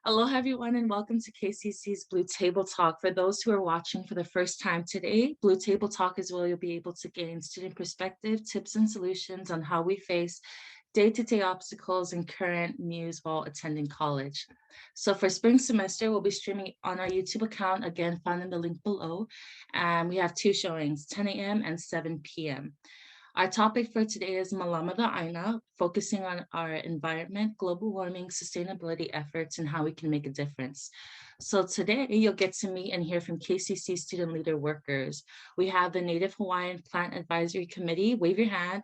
Aloha, everyone, and welcome to KCC's Blue Table Talk. For those who are watching for the first time today, Blue Table Talk is where you'll be able to gain student perspective, tips, and solutions on how we face day-to-day obstacles and current news while attending college. So for spring semester, we'll be streaming on our YouTube account, again, found in the link below. And we have two showings, 10 a.m. and 7 p.m. Our topic for today is Malama Da Aina, focusing on our environment, global warming, sustainability efforts, and how we can make a difference. So today you'll get to meet and hear from KCC student leader workers. We have the Native Hawaiian Plant Advisory Committee. Wave your hand.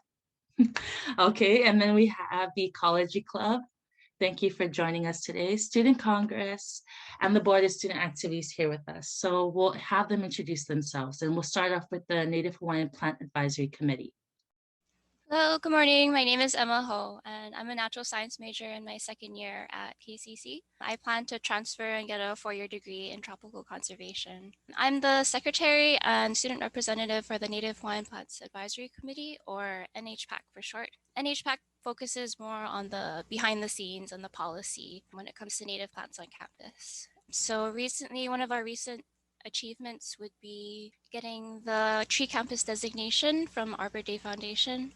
Okay, and then we have the Ecology Club. Thank you for joining us today. Student Congress and the Board of Student Activities here with us. So we'll have them introduce themselves, and we'll start off with the Native Hawaiian Plant Advisory Committee. Hello, good morning. My name is Emma Ho, and I'm a natural science major in my second year at KCC. I plan to transfer and get a four-year degree in tropical conservation. I'm the secretary and student representative for the Native Hawaiian Plants Advisory Committee, or NHPAC for short. NHPAC focuses more on the behind the scenes and the policy when it comes to native plants on campus. So recently, one of our recent achievements would be getting the Tree Campus designation from Arbor Day Foundation.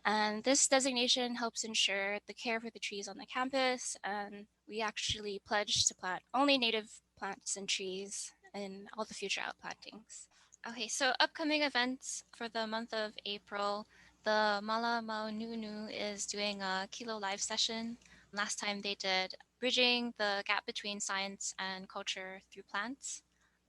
And this designation helps ensure the care for the trees on the campus. And we actually pledge to plant only native plants and trees in all the future outplantings. Okay, so upcoming events for the month of April, the Malama Nunu is doing a Kilo live session. Last time they did bridging the gap between science and culture through plants.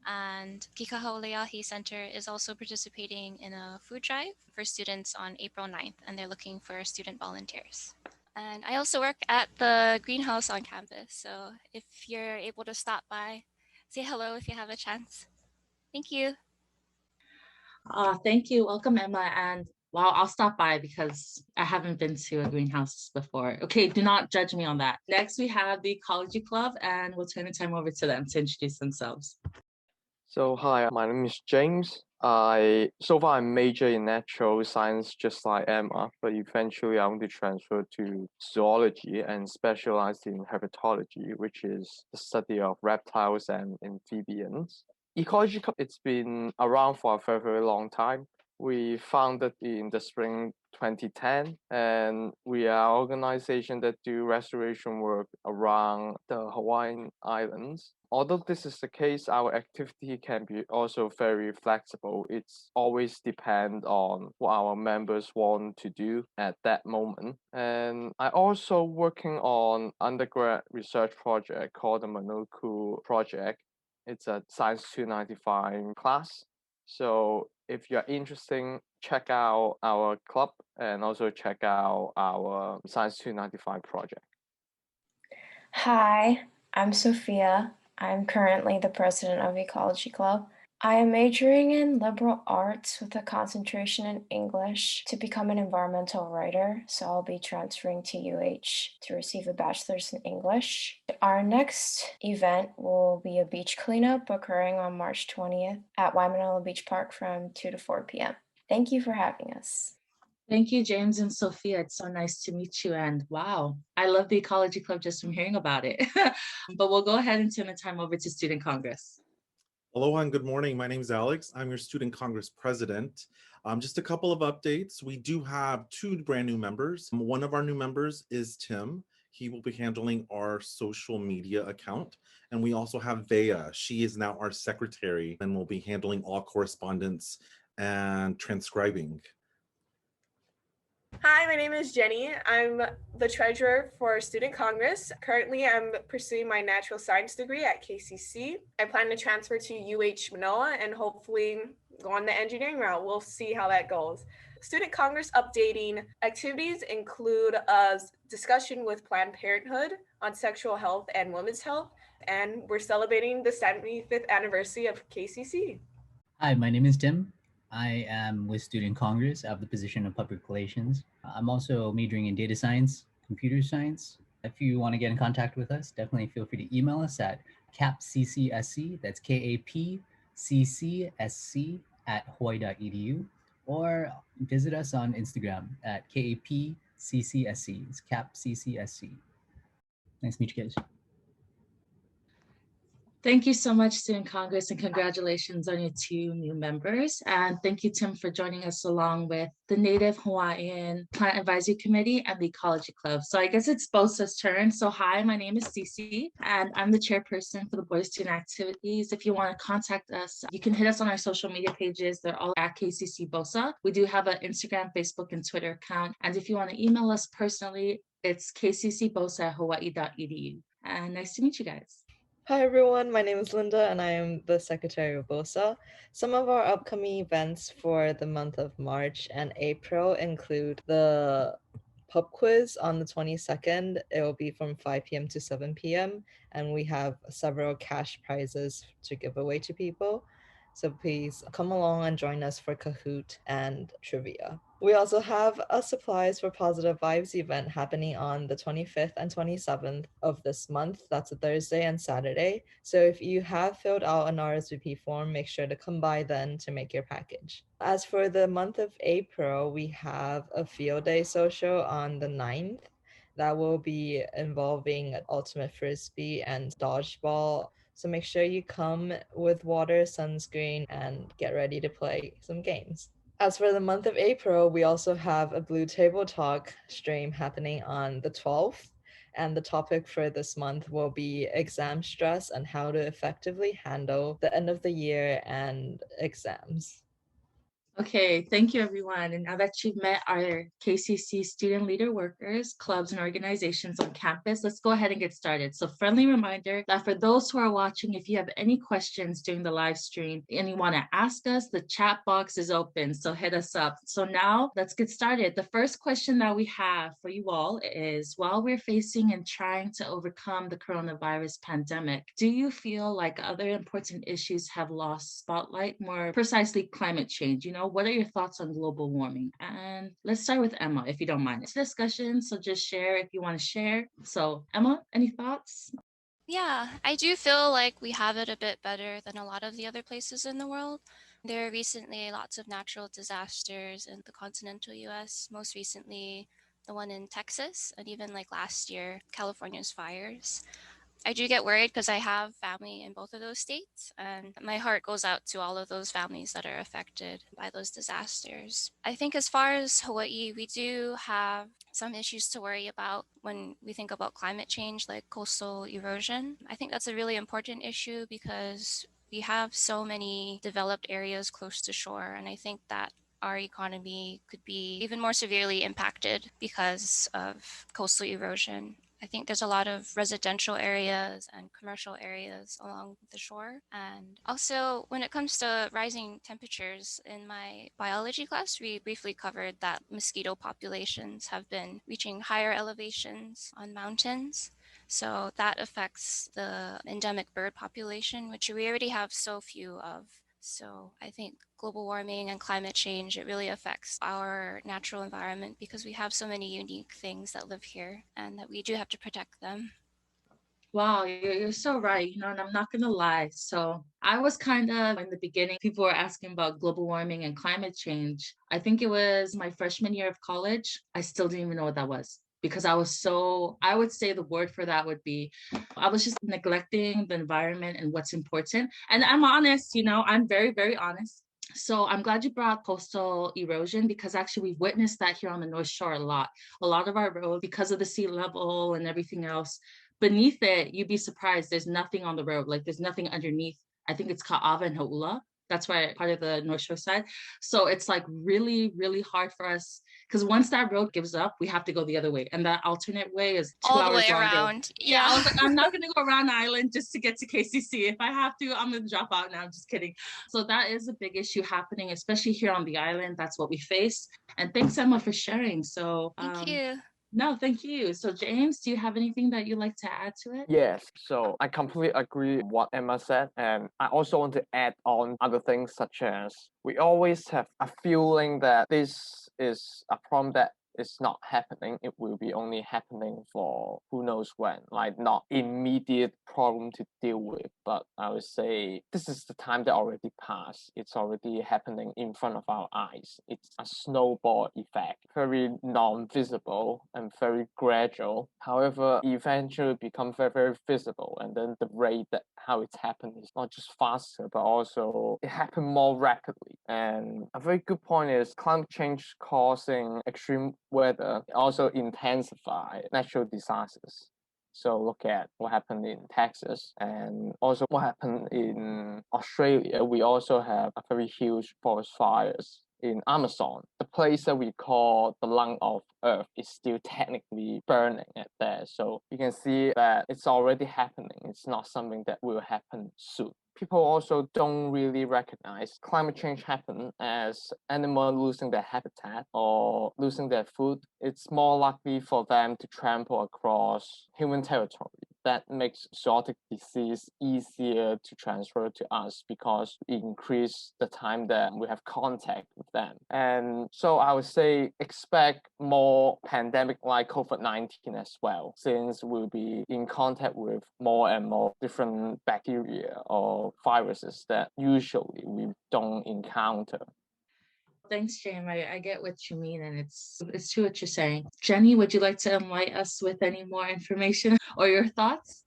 And Kikaho'oleahi Center is also participating in a food drive for students on April 9th, and they're looking for student volunteers. And I also work at the greenhouse on campus, so if you're able to stop by, say hello if you have a chance. Thank you. Thank you. Welcome, Emma. And wow, I'll stop by because I haven't been to a greenhouse before. Okay, do not judge me on that. Next, we have the Ecology Club, and we'll turn the time over to them to introduce themselves. So hi, my name is James. I major in natural science just like Emma, but eventually I want to transfer to zoology and specialize in herpetology, which is the study of reptiles and amphibians. Ecology Club, it's been around for a very, very long time. We founded in the spring 2010, and we are an organization that do restoration work around the Hawaiian Islands. Although this is the case, our activity can be also very flexible. It's always depend on what our members want to do at that moment. And I also working on undergrad research project called the Manoku Project. It's a Science 295 class. So if you're interested, check out our club and also check out our Science 295 project. Hi, I'm Sophia. I'm currently the president of Ecology Club. I am majoring in liberal arts with a concentration in English to become an environmental writer, so I'll be transferring to UH to receive a bachelor's in English. Our next event will be a beach cleanup occurring on March 20th at Waimanalo Beach Park from 2 to 4 p.m. Thank you for having us. Thank you, James and Sophia. It's so nice to meet you. And wow, I love the Ecology Club just from hearing about it. But we'll go ahead and turn the time over to Student Congress. Aloha and good morning. My name is Alex. I'm your Student Congress President. Just a couple of updates. We do have two brand new members. One of our new members is Tim. He will be handling our social media account. And we also have Vea. She is now our secretary and will be handling all correspondence and transcribing. Hi, my name is Jenny. I'm the treasurer for Student Congress. Currently, I'm pursuing my natural science degree at KCC. I plan to transfer to UH Manoa and hopefully go on the engineering route. We'll see how that goes. Student Congress updating activities include a discussion with Planned Parenthood on sexual health and women's health, and we're celebrating the 75th anniversary of KCC. Hi, my name is Tim. I am with Student Congress. I have the position of public relations. I'm also majoring in data science, computer science. If you want to get in contact with us, definitely feel free to email us at capccsc, that's KAPCCSC @hawaii.edu, or visit us on Instagram at KAPCCSC. It's capccsc. Nice to meet you guys. Thank you so much, Student Congress, and congratulations on your 2 new members. And thank you, Tim, for joining us along with the Native Hawaiian Plant Advisory Committee and the Ecology Club. So I guess it's Bosa's turn. So hi, my name is Cece, and I'm the chairperson for the Boys Student Activities. If you want to contact us, you can hit us on our social media pages. They're all at KCC Bosa. We do have an Instagram, Facebook, and Twitter account. And if you want to email us personally, it's kccbosa@hawaii.edu. And nice to meet you guys. Hi everyone, my name is Linda and I am the Secretary of Bosa. Some of our upcoming events for the month of March and April include the pub quiz on the 22nd. It will be from 5 p.m. to 7 p.m. and we have several cash prizes to give away to people. So please come along and join us for Kahoot and trivia. We also have a Supplies for Positive Vibes event happening on the 25th and 27th of this month. That's a Thursday and Saturday. So if you have filled out an RSVP form, make sure to come by then to make your package. As for the month of April, we have a field day social on the 9th that will be involving ultimate frisbee and dodgeball. So make sure you come with water, sunscreen, and get ready to play some games. As for the month of April, we also have a Blue Table Talk stream happening on the 12th. And the topic for this month will be exam stress and how to effectively handle the end of the year and exams. Okay, thank you everyone. And now that you've met our KCC student leader workers, clubs, and organizations on campus, let's go ahead and get started. So friendly reminder that for those who are watching, if you have any questions during the live stream and you want to ask us, the chat box is open, so hit us up. So now let's get started. The first question that we have for you all is, while we're facing and trying to overcome the coronavirus pandemic, do you feel like other important issues have lost spotlight, more precisely climate change? What are your thoughts on global warming? And let's start with Emma, if you don't mind. It's a discussion, so just share if you want to share. So Emma, any thoughts? Yeah, I do feel like we have it a bit better than a lot of the other places in the world. There are recently lots of natural disasters in the continental US, most recently the one in Texas, and even like last year, California's fires. I do get worried because I have family in both of those states, and my heart goes out to all of those families that are affected by those disasters. I think as far as Hawaii, we do have some issues to worry about when we think about climate change, like coastal erosion. I think that's a really important issue because we have so many developed areas close to shore, and I think that our economy could be even more severely impacted because of coastal erosion. I think there's a lot of residential areas and commercial areas along the shore. And also, when it comes to rising temperatures, in my biology class, we briefly covered that mosquito populations have been reaching higher elevations on mountains. So that affects the endemic bird population, which we already have so few of. So I think global warming and climate change, it really affects our natural environment because we have so many unique things that live here and that we do have to protect them. Wow, you're so right, and I'm not gonna lie. So I was kind of in the beginning, people were asking about global warming and climate change. I think it was my freshman year of college. I still didn't even know what that was because I would say the word for that would be, I was just neglecting the environment and what's important. And I'm honest, I'm very, very honest. So I'm glad you brought up coastal erosion because actually we've witnessed that here on the North Shore a lot. A lot of our roads, because of the sea level and everything else, beneath it, you'd be surprised. There's nothing on the road. Like there's nothing underneath. I think it's Ka'ava and Hau'ula. That's why part of the North Shore side. So it's like really, really hard for us because once that road gives up, we have to go the other way. And that alternate way is 2 All the hours way longer. around. Yeah, I was like, I'm not going to go around the island just to get to KCC. If I have to, I'm going to drop out now. I'm just kidding. So that is a big issue happening, especially here on the island. That's what we face. And thanks, Emma, for sharing. So Thank you. no, thank you. So James, do you have anything that you'd like to add to it? Yes, so I completely agree with what Emma said, and I also want to add on other things such as we always have a feeling that this is a problem that it's not happening, it will be only happening for who knows when, like not immediate problem to deal with. But I would say this is the time that already passed. It's already happening in front of our eyes. It's a snowball effect, very non-visible and very gradual. However, eventually become very, very visible. And then the rate that how it's happened is not just faster, but also it happened more rapidly. And a very good point is climate change causing extreme weather also intensify natural disasters. So look at what happened in Texas and also what happened in Australia. We also have a very huge forest fires in Amazon. The place that we call the lung of Earth is still technically burning at there. So you can see that it's already happening. It's not something that will happen soon. People also don't really recognize climate change happen as animals losing their habitat or losing their food. It's more likely for them to trample across human territory. That makes zoonotic disease easier to transfer to us because it increases the time that we have contact with them. And so I would say expect more pandemic like COVID-19 as well, since we'll be in contact with more and more different bacteria or viruses that usually we don't encounter. Thanks, James. I get what you mean, and it's true what you're saying. Jenny, would you like to enlighten us with any more information or your thoughts?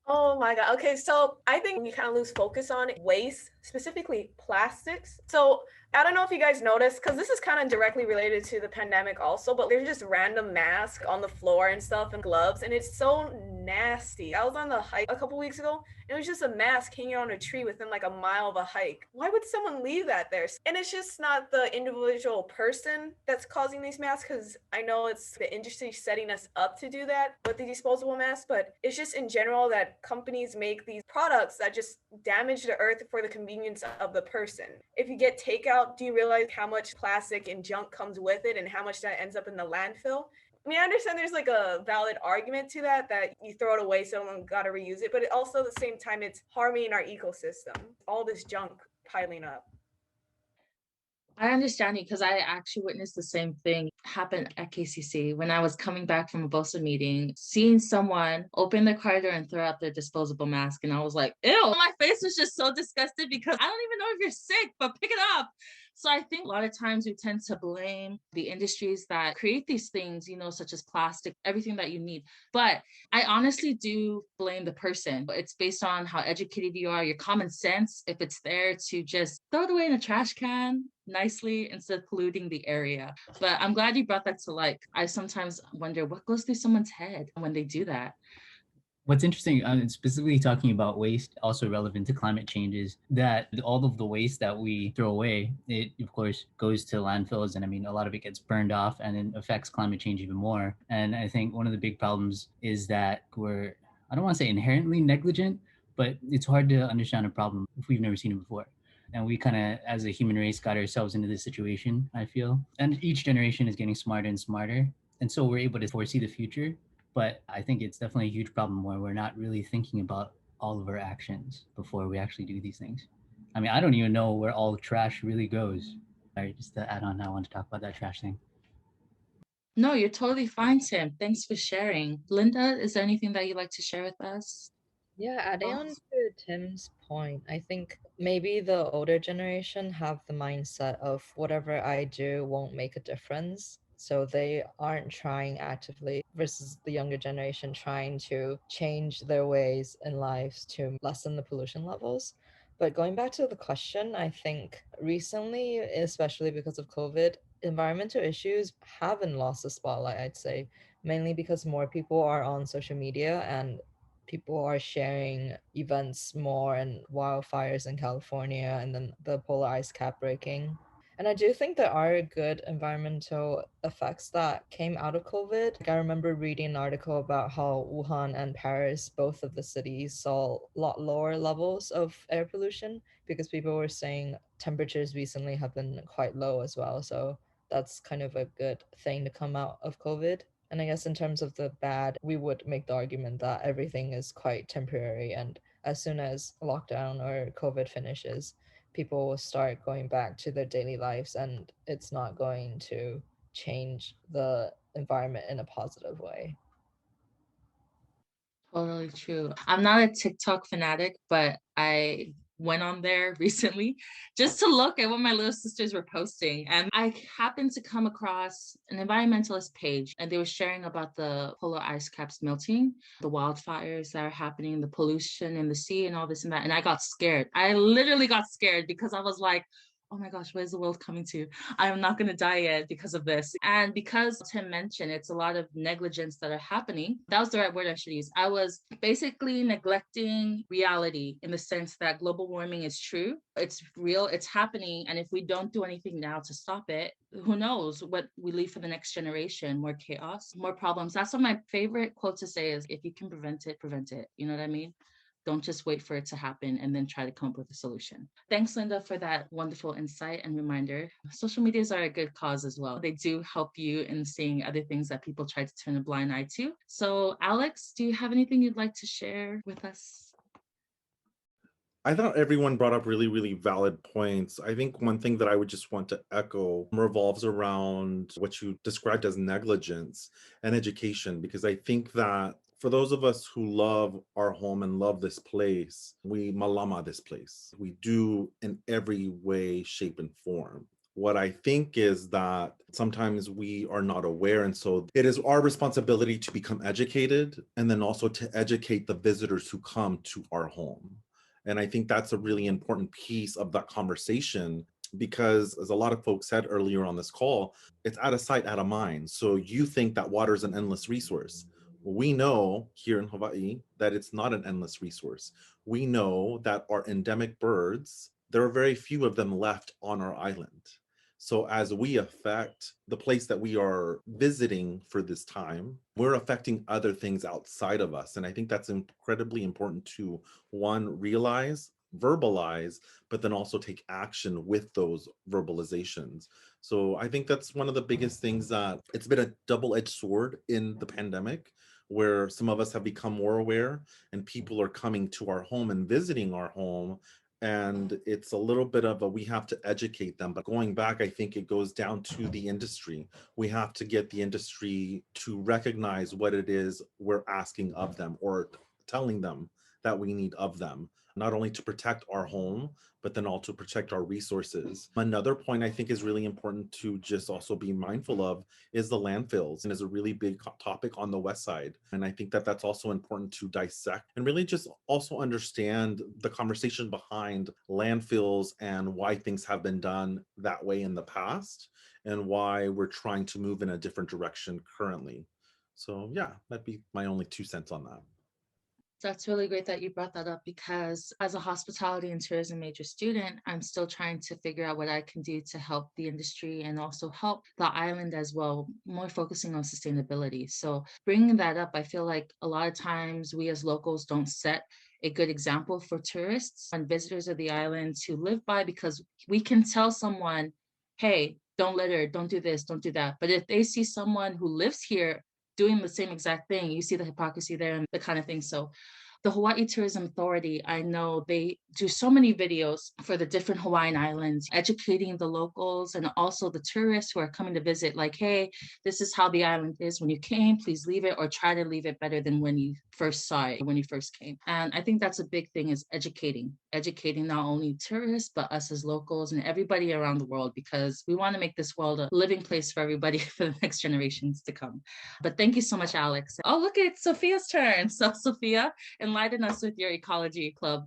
Oh my God. Okay, so I think we kind of lose focus on waste, specifically plastics. So I don't know if you guys noticed, because this is kind of directly related to the pandemic also, but there's just random masks on the floor and stuff and gloves, and it's so nasty. I was on the hike a couple weeks ago, and it was just a mask hanging on a tree within like a mile of a hike. Why would someone leave that there? And it's just not the individual person that's causing these masks, because I know it's the industry setting us up to do that with the disposable masks, but it's just in general that companies make these products that just damage the earth for the convenience of the person. If you get takeout, do you realize how much plastic and junk comes with it and how much that ends up in the landfill? I mean, I understand there's like a valid argument to that you throw it away, someone got to reuse it, but also at the same time, it's harming our ecosystem. All this junk piling up. I understand you because I actually witnessed the same thing happen at KCC when I was coming back from a Bosa meeting, seeing someone open their car door and throw out their disposable mask. And I was like, ew, my face was just so disgusted because I don't even know if you're sick, but pick it up. So I think a lot of times we tend to blame the industries that create these things, such as plastic, everything that you need. But I honestly do blame the person. It's based on how educated you are, your common sense, if it's there to just throw it away in a trash can nicely instead of polluting the area. But I'm glad you brought that to light. I sometimes wonder what goes through someone's head when they do that. What's interesting, specifically talking about waste, also relevant to climate change, is that all of the waste that we throw away, it of course goes to landfills, and I mean a lot of it gets burned off, and it affects climate change even more. And I think one of the big problems is that we're, I don't want to say inherently negligent, but it's hard to understand a problem if we've never seen it before. And we kind of, as a human race, got ourselves into this situation, I feel. And each generation is getting smarter and smarter, and so we're able to foresee the future. But I think it's definitely a huge problem where we're not really thinking about all of our actions before we actually do these things. I mean, I don't even know where all trash really goes. Sorry, just to add on, I want to talk about that trash thing. No, you're totally fine, Tim. Thanks for sharing. Linda, is there anything that you'd like to share with us? Yeah, adding on to Tim's point, I think maybe the older generation have the mindset of whatever I do won't make a difference. So they aren't trying actively versus the younger generation trying to change their ways in lives to lessen the pollution levels. But going back to the question, I think recently, especially because of COVID, environmental issues haven't lost the spotlight, I'd say, mainly because more people are on social media and people are sharing events more and wildfires in California and then the polar ice cap breaking. And I do think there are good environmental effects that came out of COVID. Like I remember reading an article about how Wuhan and Paris, both of the cities, saw a lot lower levels of air pollution because people were saying temperatures recently have been quite low as well. So that's kind of a good thing to come out of COVID. And I guess in terms of the bad, we would make the argument that everything is quite temporary. And as soon as lockdown or COVID finishes, people will start going back to their daily lives and it's not going to change the environment in a positive way. Totally true. I'm not a TikTok fanatic, but I went on there recently just to look at what my little sisters were posting. And I happened to come across an environmentalist page, and they were sharing about the polar ice caps melting, the wildfires that are happening, the pollution in the sea, and all this and that. And I got scared. I literally got scared because I was like, oh my gosh, where's the world coming to? I am not going to die yet because of this. And because Tim mentioned it's a lot of negligence that are happening, that was the right word I should use. I was basically neglecting reality in the sense that global warming is true. It's real, it's happening. And if we don't do anything now to stop it, who knows what we leave for the next generation? More chaos, more problems. That's what my favorite quote to say is, if you can prevent it, prevent it. You know what I mean? Don't just wait for it to happen and then try to come up with a solution. Thanks, Linda, for that wonderful insight and reminder. Social medias are a good cause as well. They do help you in seeing other things that people try to turn a blind eye to. So, Alex, do you have anything you'd like to share with us? I thought everyone brought up really, really valid points. I think one thing that I would just want to echo revolves around what you described as negligence and education, because I think that for those of us who love our home and love this place, we malama this place. We do in every way, shape, and form. What I think is that sometimes we are not aware. And so it is our responsibility to become educated and then also to educate the visitors who come to our home. And I think that's a really important piece of that conversation because, as a lot of folks said earlier on this call, it's out of sight, out of mind. So you think that water is an endless resource. We know here in Hawaii that it's not an endless resource. We know that our endemic birds, there are very few of them left on our island. So as we affect the place that we are visiting for this time, we're affecting other things outside of us. And I think that's incredibly important to, one, realize, verbalize, but then also take action with those verbalizations. So I think that's one of the biggest things that it's been a double-edged sword in the pandemic, where some of us have become more aware and people are coming to our home and visiting our home. And it's a little bit of a, we have to educate them. But going back, I think it goes down to the industry. We have to get the industry to recognize what it is we're asking of them or telling them that we need of them, not only to protect our home, but then also protect our resources. Another point I think is really important to just also be mindful of is the landfills, and is a really big topic on the west side. And I think that that's also important to dissect and really just also understand the conversation behind landfills and why things have been done that way in the past and why we're trying to move in a different direction currently. So yeah, that'd be my only 2 cents on that. That's really great that you brought that up, because as a hospitality and tourism major student, I'm still trying to figure out what I can do to help the industry and also help the island as well, more focusing on sustainability. So bringing that up, I feel like a lot of times we as locals don't set a good example for tourists and visitors of the island to live by, because we can tell someone, hey, don't litter, don't do this, don't do that. But if they see someone who lives here doing the same exact thing, you see the hypocrisy there and the kind of thing. So the Hawaii Tourism Authority, I know they do so many videos for the different Hawaiian islands, educating the locals and also the tourists who are coming to visit, like, hey, this is how the island is when you came, please leave it or try to leave it better than when you first saw it, when you first came. And I think that's a big thing, is educating not only tourists, but us as locals and everybody around the world, because we want to make this world a living place for everybody for the next generations to come. But thank you so much, Alex. Oh, look, it's Sophia's turn. So Sophia, enlighten us with your Ecology Club.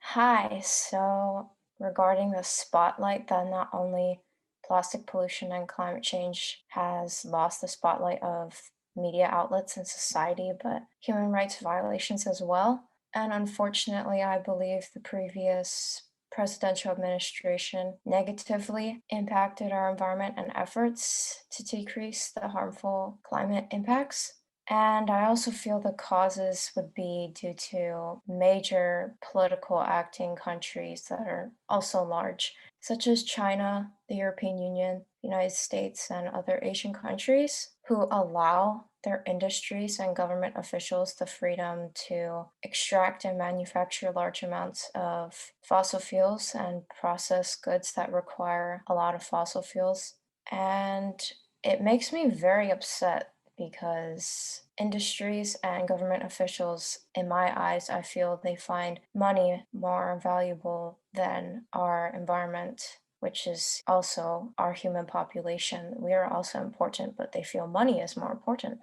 Hi, so regarding the spotlight that not only plastic pollution and climate change has lost the spotlight of media outlets and society, but human rights violations as well. And unfortunately, I believe the previous presidential administration negatively impacted our environment and efforts to decrease the harmful climate impacts. And I also feel the causes would be due to major political acting countries that are also large, such as China, the European Union, the United States, and other Asian countries, who allow their industries and government officials the freedom to extract and manufacture large amounts of fossil fuels and process goods that require a lot of fossil fuels. And it makes me very upset because industries and government officials, in my eyes, I feel they find money more valuable than our environment, which is also our human population. We are also important, but they feel money is more important.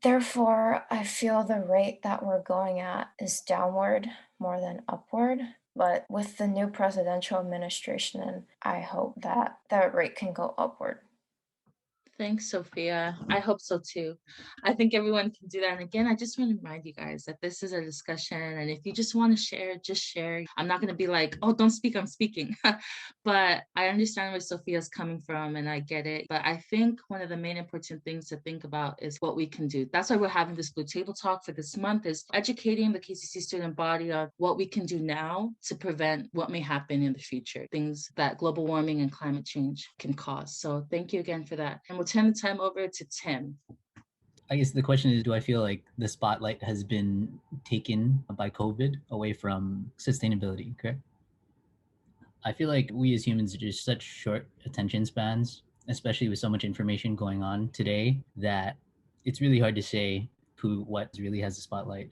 Therefore, I feel the rate that we're going at is downward more than upward. But with the new presidential administration, I hope that the rate can go upward. Thanks, Sophia. I hope so too. I think everyone can do that. And again, I just want to remind you guys that this is a discussion. And if you just want to share, just share. I'm not going to be like, oh, don't speak, I'm speaking. But I understand where Sophia's coming from and I get it. But I think one of the main important things to think about is what we can do. That's why we're having this Blue Table Talk for this month, is educating the KCC student body on what we can do now to prevent what may happen in the future, things that global warming and climate change can cause. So thank you again for that. And we'll turn the time over to Tim. I guess the question is, do I feel like the spotlight has been taken by COVID away from sustainability, correct? I feel like we as humans are just such short attention spans, especially with so much information going on today, that it's really hard to say what really has the spotlight.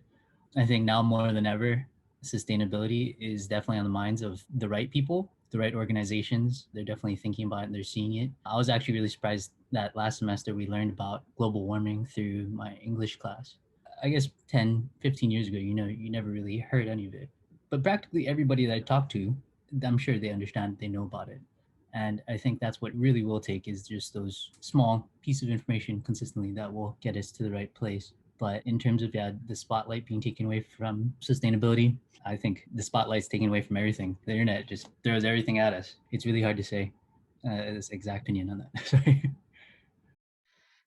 I think now more than ever, sustainability is definitely on the minds of the right people, the right organizations. They're definitely thinking about it and they're seeing it. I was actually really surprised that last semester we learned about global warming through my English class. I guess 10, 15 years ago, you never really heard any of it. But practically everybody that I talked to, I'm sure they understand, they know about it. And I think that's what really will take, is just those small pieces of information consistently that will get us to the right place. But in terms of the spotlight being taken away from sustainability, I think the spotlight's taken away from everything. The internet just throws everything at us. It's really hard to say this exact opinion on that. Sorry.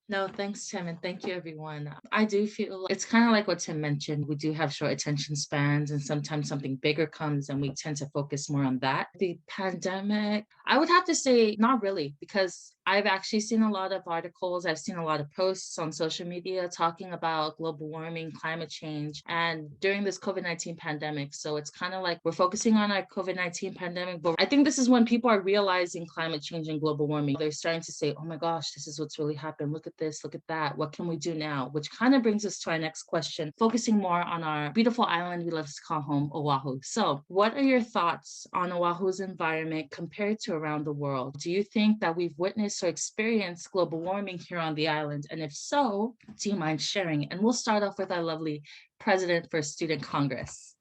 No, thanks, Tim, and thank you, everyone. I do feel it's kind of like what Tim mentioned. We do have short attention spans, and sometimes something bigger comes, and we tend to focus more on that. The pandemic, I would have to say not really, because I've actually seen a lot of articles, I've seen a lot of posts on social media talking about global warming, climate change, and during this COVID-19 pandemic. So it's kind of like we're focusing on our COVID-19 pandemic, but I think this is when people are realizing climate change and global warming. They're starting to say, oh my gosh, this is what's really happened. Look at this, look at that. What can we do now? Which kind of brings us to our next question, focusing more on our beautiful island we love to call home, Oahu. So what are your thoughts on Oahu's environment compared to around the world? Do you think that we've witnessed or experienced global warming here on the island? And if so, do you mind sharing? And we'll start off with our lovely President for Student Congress.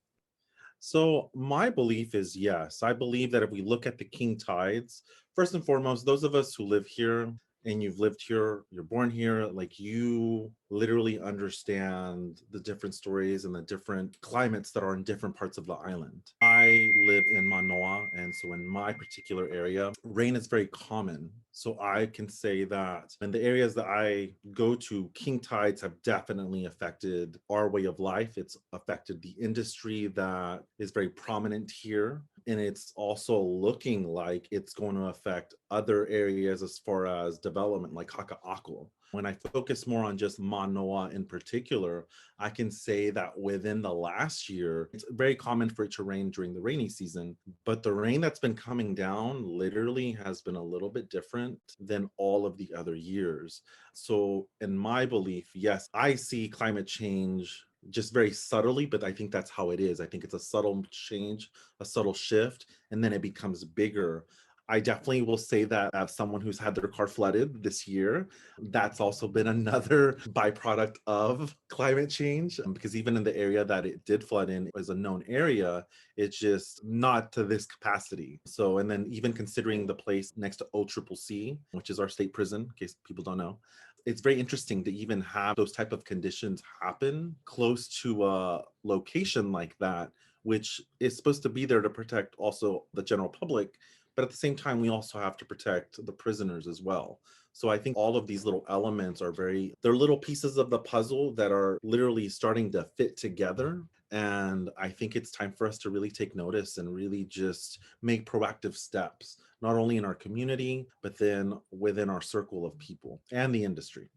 So my belief is yes. I believe that if we look at the king tides, first and foremost, those of us who live here and you've lived here, you're born here, like you literally understand the different stories and the different climates that are in different parts of the island. I live in Manoa, and so in my particular area, rain is very common. So I can say that in the areas that I go to, king tides have definitely affected our way of life. It's affected the industry that is very prominent here. And it's also looking like it's going to affect other areas as far as development, like Kaka'ako. When I focus more on just Manoa in particular, I can say that within the last year, it's very common for it to rain during the rainy season, but the rain that's been coming down literally has been a little bit different than all of the other years. So in my belief, yes, I see climate change just very subtly, but I think that's how it is. I think it's a subtle change, a subtle shift, and then it becomes bigger. I definitely will say that as someone who's had their car flooded this year, that's also been another byproduct of climate change, because even in the area that it did flood in is a known area, it's just not to this capacity. So, and then even considering the place next to OCCC, which is our state prison, in case people don't know, it's very interesting to even have those type of conditions happen close to a location like that, which is supposed to be there to protect also the general public. But at the same time, we also have to protect the prisoners as well. So I think all of these little elements are they're little pieces of the puzzle that are literally starting to fit together. And I think it's time for us to really take notice and really just make proactive steps, not only in our community, but then within our circle of people and the industry.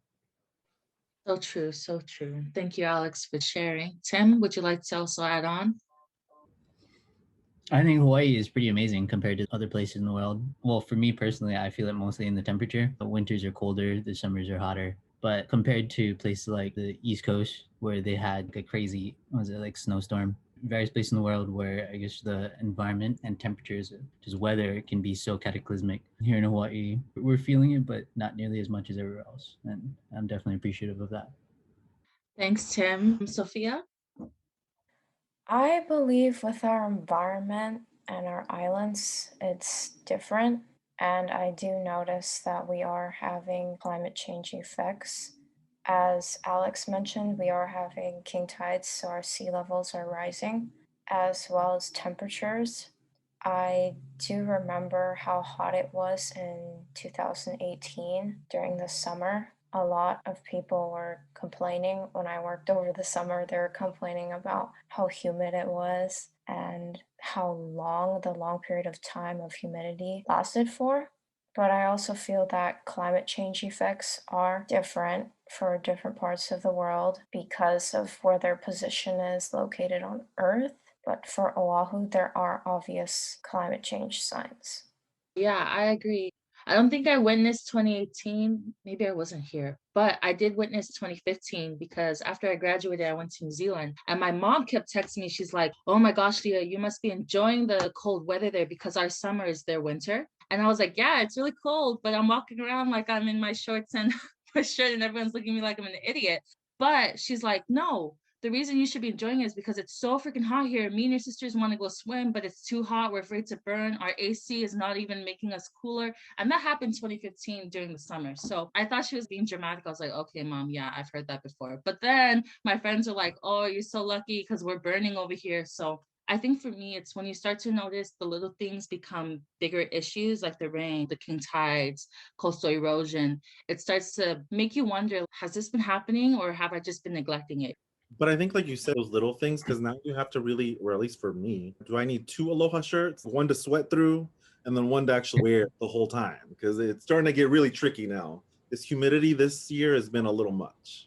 So true, so true. Thank you, Alex, for sharing. Tim, would you like to also add on? I think Hawaii is pretty amazing compared to other places in the world. Well, for me personally, I feel it mostly in the temperature. The winters are colder, the summers are hotter. But compared to places like the East Coast, where they had a crazy, was it like snowstorm? Various places in the world where I guess the environment and temperatures, just weather, can be so cataclysmic. Here in Hawaii, we're feeling it, but not nearly as much as everywhere else. And I'm definitely appreciative of that. Thanks, Tim. Sophia? I believe with our environment and our islands, it's different. And I do notice that we are having climate change effects. As Alex mentioned, we are having king tides, so our sea levels are rising, as well as temperatures. I do remember how hot it was in 2018 during the summer. A lot of people were complaining when I worked over the summer. They were complaining about how humid it was and how long the long period of time of humidity lasted for. But I also feel that climate change effects are different for different parts of the world because of where their position is located on Earth. But for Oahu, there are obvious climate change signs. Yeah, I agree. I don't think I witnessed 2018. Maybe I wasn't here, but I did witness 2015 because after I graduated, I went to New Zealand and my mom kept texting me. She's like, "Oh my gosh, Leah, you must be enjoying the cold weather there because our summer is their winter." And I was like, "Yeah, it's really cold, but I'm walking around like I'm in my shorts and my shirt and everyone's looking at me like I'm an idiot." But she's like, "No, the reason you should be enjoying it is because it's so freaking hot here. Me and your sisters want to go swim, but it's too hot. We're afraid to burn. Our AC is not even making us cooler." And that happened 2015 during the summer. So I thought she was being dramatic. I was like, "Okay, mom, yeah, I've heard that before." But then my friends are like, "Oh, you're so lucky because we're burning over here." So I think for me, it's when you start to notice the little things become bigger issues like the rain, the king tides, coastal erosion. It starts to make you wonder, has this been happening or have I just been neglecting it? But I think, like you said, those little things, because now you have to really, or at least for me, do I need two Aloha shirts, one to sweat through and then one to actually wear the whole time? Because it's starting to get really tricky now. This humidity this year has been a little much.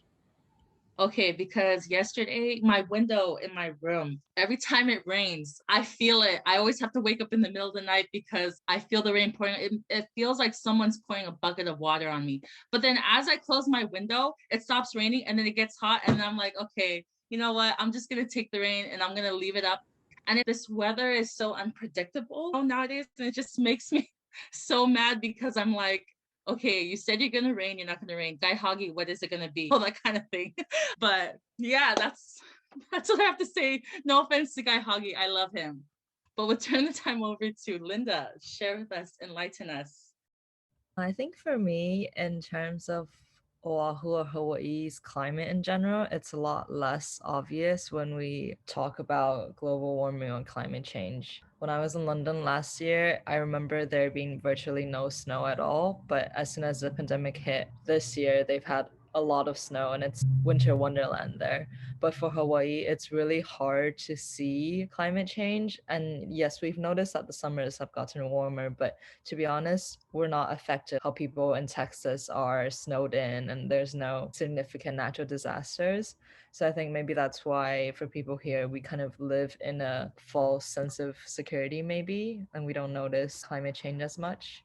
Okay, because yesterday, my window in my room, every time it rains, I feel it. I always have to wake up in the middle of the night because I feel the rain pouring. It feels like someone's pouring a bucket of water on me. But then as I close my window, it stops raining and then it gets hot. And I'm like, okay, you know what? I'm just going to take the rain and I'm going to leave it up. And this weather is so unpredictable nowadays. And it just makes me so mad because I'm like, okay, you said you're gonna rain, you're not gonna rain. Guy Hoggy, what is it gonna be? All that kind of thing. But yeah, that's what I have to say. No offense to Guy Hoggy, I love him. But we'll turn the time over to Linda. Share with us, enlighten us. I think for me, in terms of Oahu or Hawaii's climate in general, it's a lot less obvious when we talk about global warming or climate change. When I was in London last year, I remember there being virtually no snow at all. But as soon as the pandemic hit this year, they've had a lot of snow and it's winter wonderland there. But for Hawaii, it's really hard to see climate change. And yes, we've noticed that the summers have gotten warmer, but to be honest, we're not affected how people in Texas are snowed in and there's no significant natural disasters. So I think maybe that's why for people here, we kind of live in a false sense of security, maybe, and we don't notice climate change as much.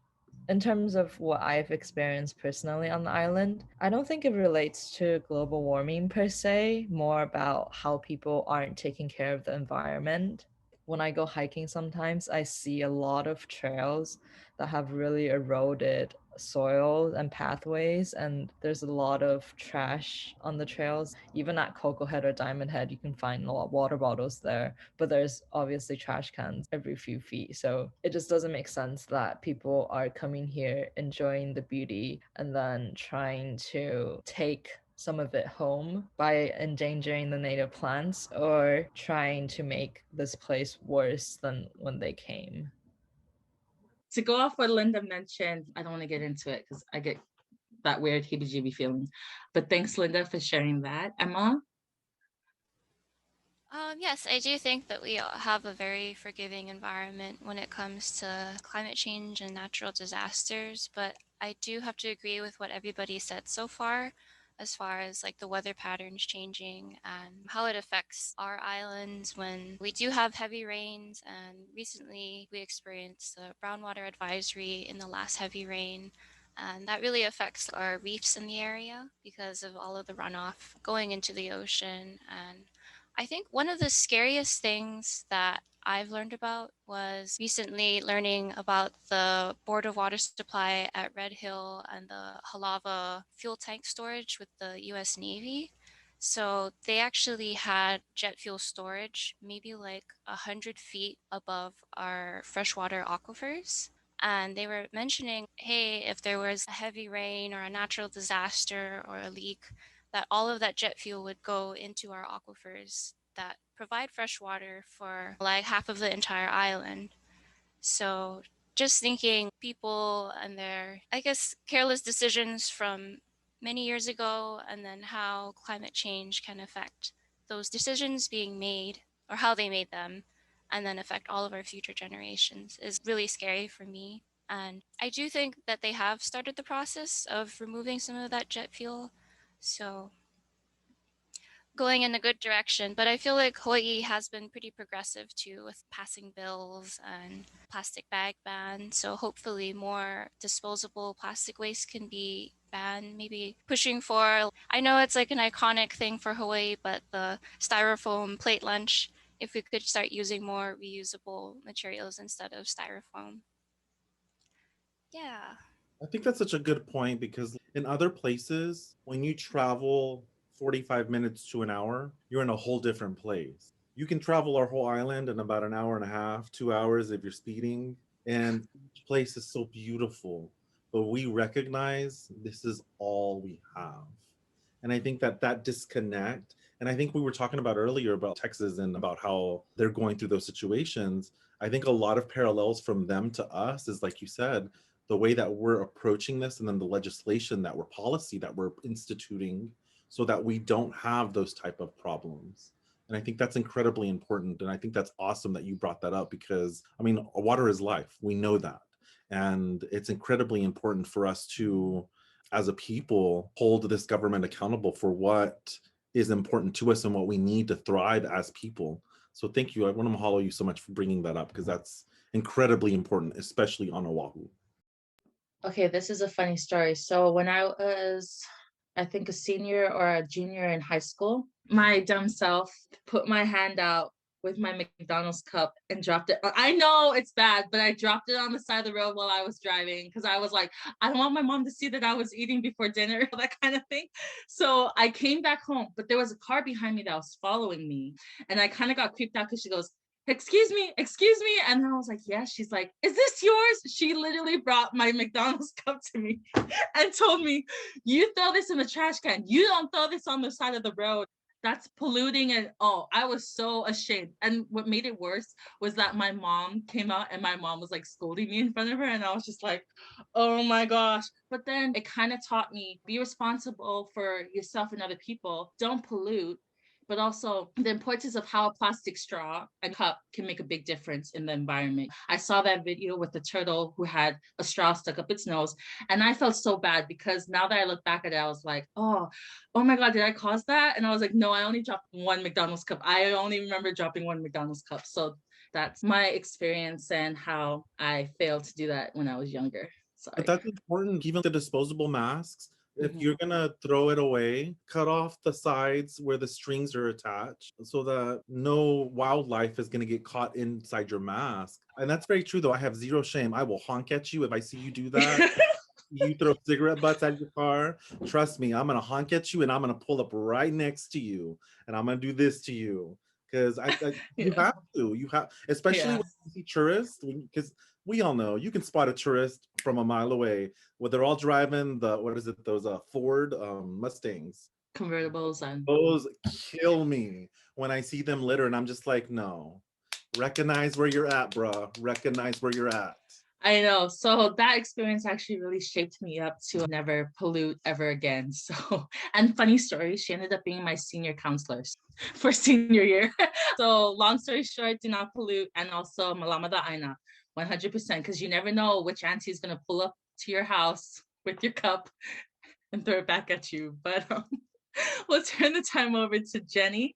In terms of what I've experienced personally on the island, I don't think it relates to global warming per se, more about how people aren't taking care of the environment. When I go hiking sometimes, I see a lot of trails that have really eroded soil and pathways, and there's a lot of trash on the trails. Even at Cocoa Head or Diamond Head, you can find a lot of water bottles there, but there's obviously trash cans every few feet. So it just doesn't make sense that people are coming here, enjoying the beauty, and then trying to take some of it home by endangering the native plants or trying to make this place worse than when they came. To go off what Linda mentioned, I don't want to get into it because I get that weird heebie-jeebie feeling. But thanks, Linda, for sharing that. Emma? Yes, I do think that we have a very forgiving environment when it comes to climate change and natural disasters, but I do have to agree with what everybody said so far. as far as like the weather patterns changing and how it affects our islands when we do have heavy rains. And recently we experienced the brown water advisory in the last heavy rain. And that really affects our reefs in the area because of all of the runoff going into the ocean. And I think one of the scariest things that I've learned about was recently learning about the Board of Water Supply at Red Hill and the Halava fuel tank storage with the US Navy. So they actually had jet fuel storage maybe like 100 feet above our freshwater aquifers. And they were mentioning, hey, if there was a heavy rain or a natural disaster or a leak, that all of that jet fuel would go into our aquifers that provide fresh water for like half of the entire island. So just thinking people and their, I guess, careless decisions from many years ago, and then how climate change can affect those decisions being made or how they made them, and then affect all of our future generations is really scary for me. And I do think that they have started the process of removing some of that jet fuel. So going in a good direction, but I feel like Hawaii has been pretty progressive too with passing bills and plastic bag ban. So hopefully more disposable plastic waste can be banned, maybe pushing for, I know it's like an iconic thing for Hawaii, but the styrofoam plate lunch, if we could start using more reusable materials instead of styrofoam. Yeah. I think that's such a good point because in other places, when you travel 45 minutes to an hour, you're in a whole different place. You can travel our whole island in about an hour and a half, 2 hours if you're speeding. And each place is so beautiful. But we recognize this is all we have. And I think that that disconnect, and I think we were talking about earlier about Texas and about how they're going through those situations. I think a lot of parallels from them to us is, like you said, the way that we're approaching this and then the legislation that we're policy that we're instituting so that we don't have those type of problems. And I think that's incredibly important. And I think that's awesome that you brought that up because, I mean, water is life. We know that. And it's incredibly important for us to, as a people, hold this government accountable for what is important to us and what we need to thrive as people. So thank you. I want to mahalo you so much for bringing that up because that's incredibly important, especially on Oahu. Okay, this is a funny story. So when I was, I think, a senior or a junior in high school, my dumb self put my hand out with my McDonald's cup and dropped it. I know it's bad, but I dropped it on the side of the road while I was driving because I was like, I don't want my mom to see that I was eating before dinner, that kind of thing. So I came back home, but there was a car behind me that was following me. And I kind of got creeped out because she goes, excuse me. And I was like, yeah. She's like, is this yours? She literally brought my McDonald's cup to me and told me, you throw this in the trash can. You don't throw this on the side of the road. That's polluting. And oh, I was so ashamed. And what made it worse was that my mom came out and my mom was like scolding me in front of her. And I was just like, oh my gosh. But then it kind of taught me, be responsible for yourself and other people. Don't pollute, but also the importance of how a plastic straw and cup can make a big difference in the environment. I saw that video with the turtle who had a straw stuck up its nose, and I felt so bad because now that I look back at it, I was like, oh my God, did I cause that? And I was like, no, I only dropped one McDonald's cup. I only remember dropping one McDonald's cup. So that's my experience and how I failed to do that when I was younger. Sorry. But that's important. Even the disposable masks, if Mhm. you're gonna throw it away, cut off the sides where the strings are attached so that no wildlife is gonna get caught inside your mask. And that's very true though. I have zero shame. I will honk at you if I see you do that. You throw cigarette butts at your car. Trust me, I'm gonna honk at you and I'm gonna pull up right next to you and I'm gonna do this to you. Because you Yeah. have to. You have, especially Yeah. when you see tourists, because we all know you can spot a tourist from a mile away where they're all driving the, what is it, those Ford Mustangs. Convertibles and Those kill me when I see them litter and I'm just like, no, recognize where you're at, bruh. Recognize where you're at. I know. So that experience actually really shaped me up to never pollute ever again. So, and funny story, she ended up being my senior counselor for senior year. So long story short, do not pollute. And also Malama Da Aina, 100%, because you never know which auntie is going to pull up to your house with your cup and throw it back at you. But we'll turn the time over to Jenny.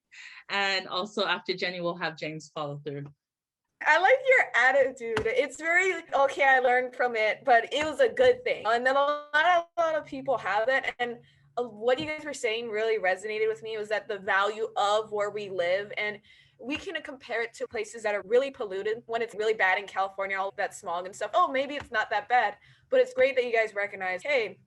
And also after Jenny, we'll have James follow through. I like your attitude. It's very like, okay, I learned from it, but it was a good thing. And then a lot of people have that. And what you guys were saying really resonated with me was that the value of where we live, and we can compare it to places that are really polluted when it's really bad in California, all that smog and stuff. Oh, maybe it's not that bad, but it's great that you guys recognize, hey,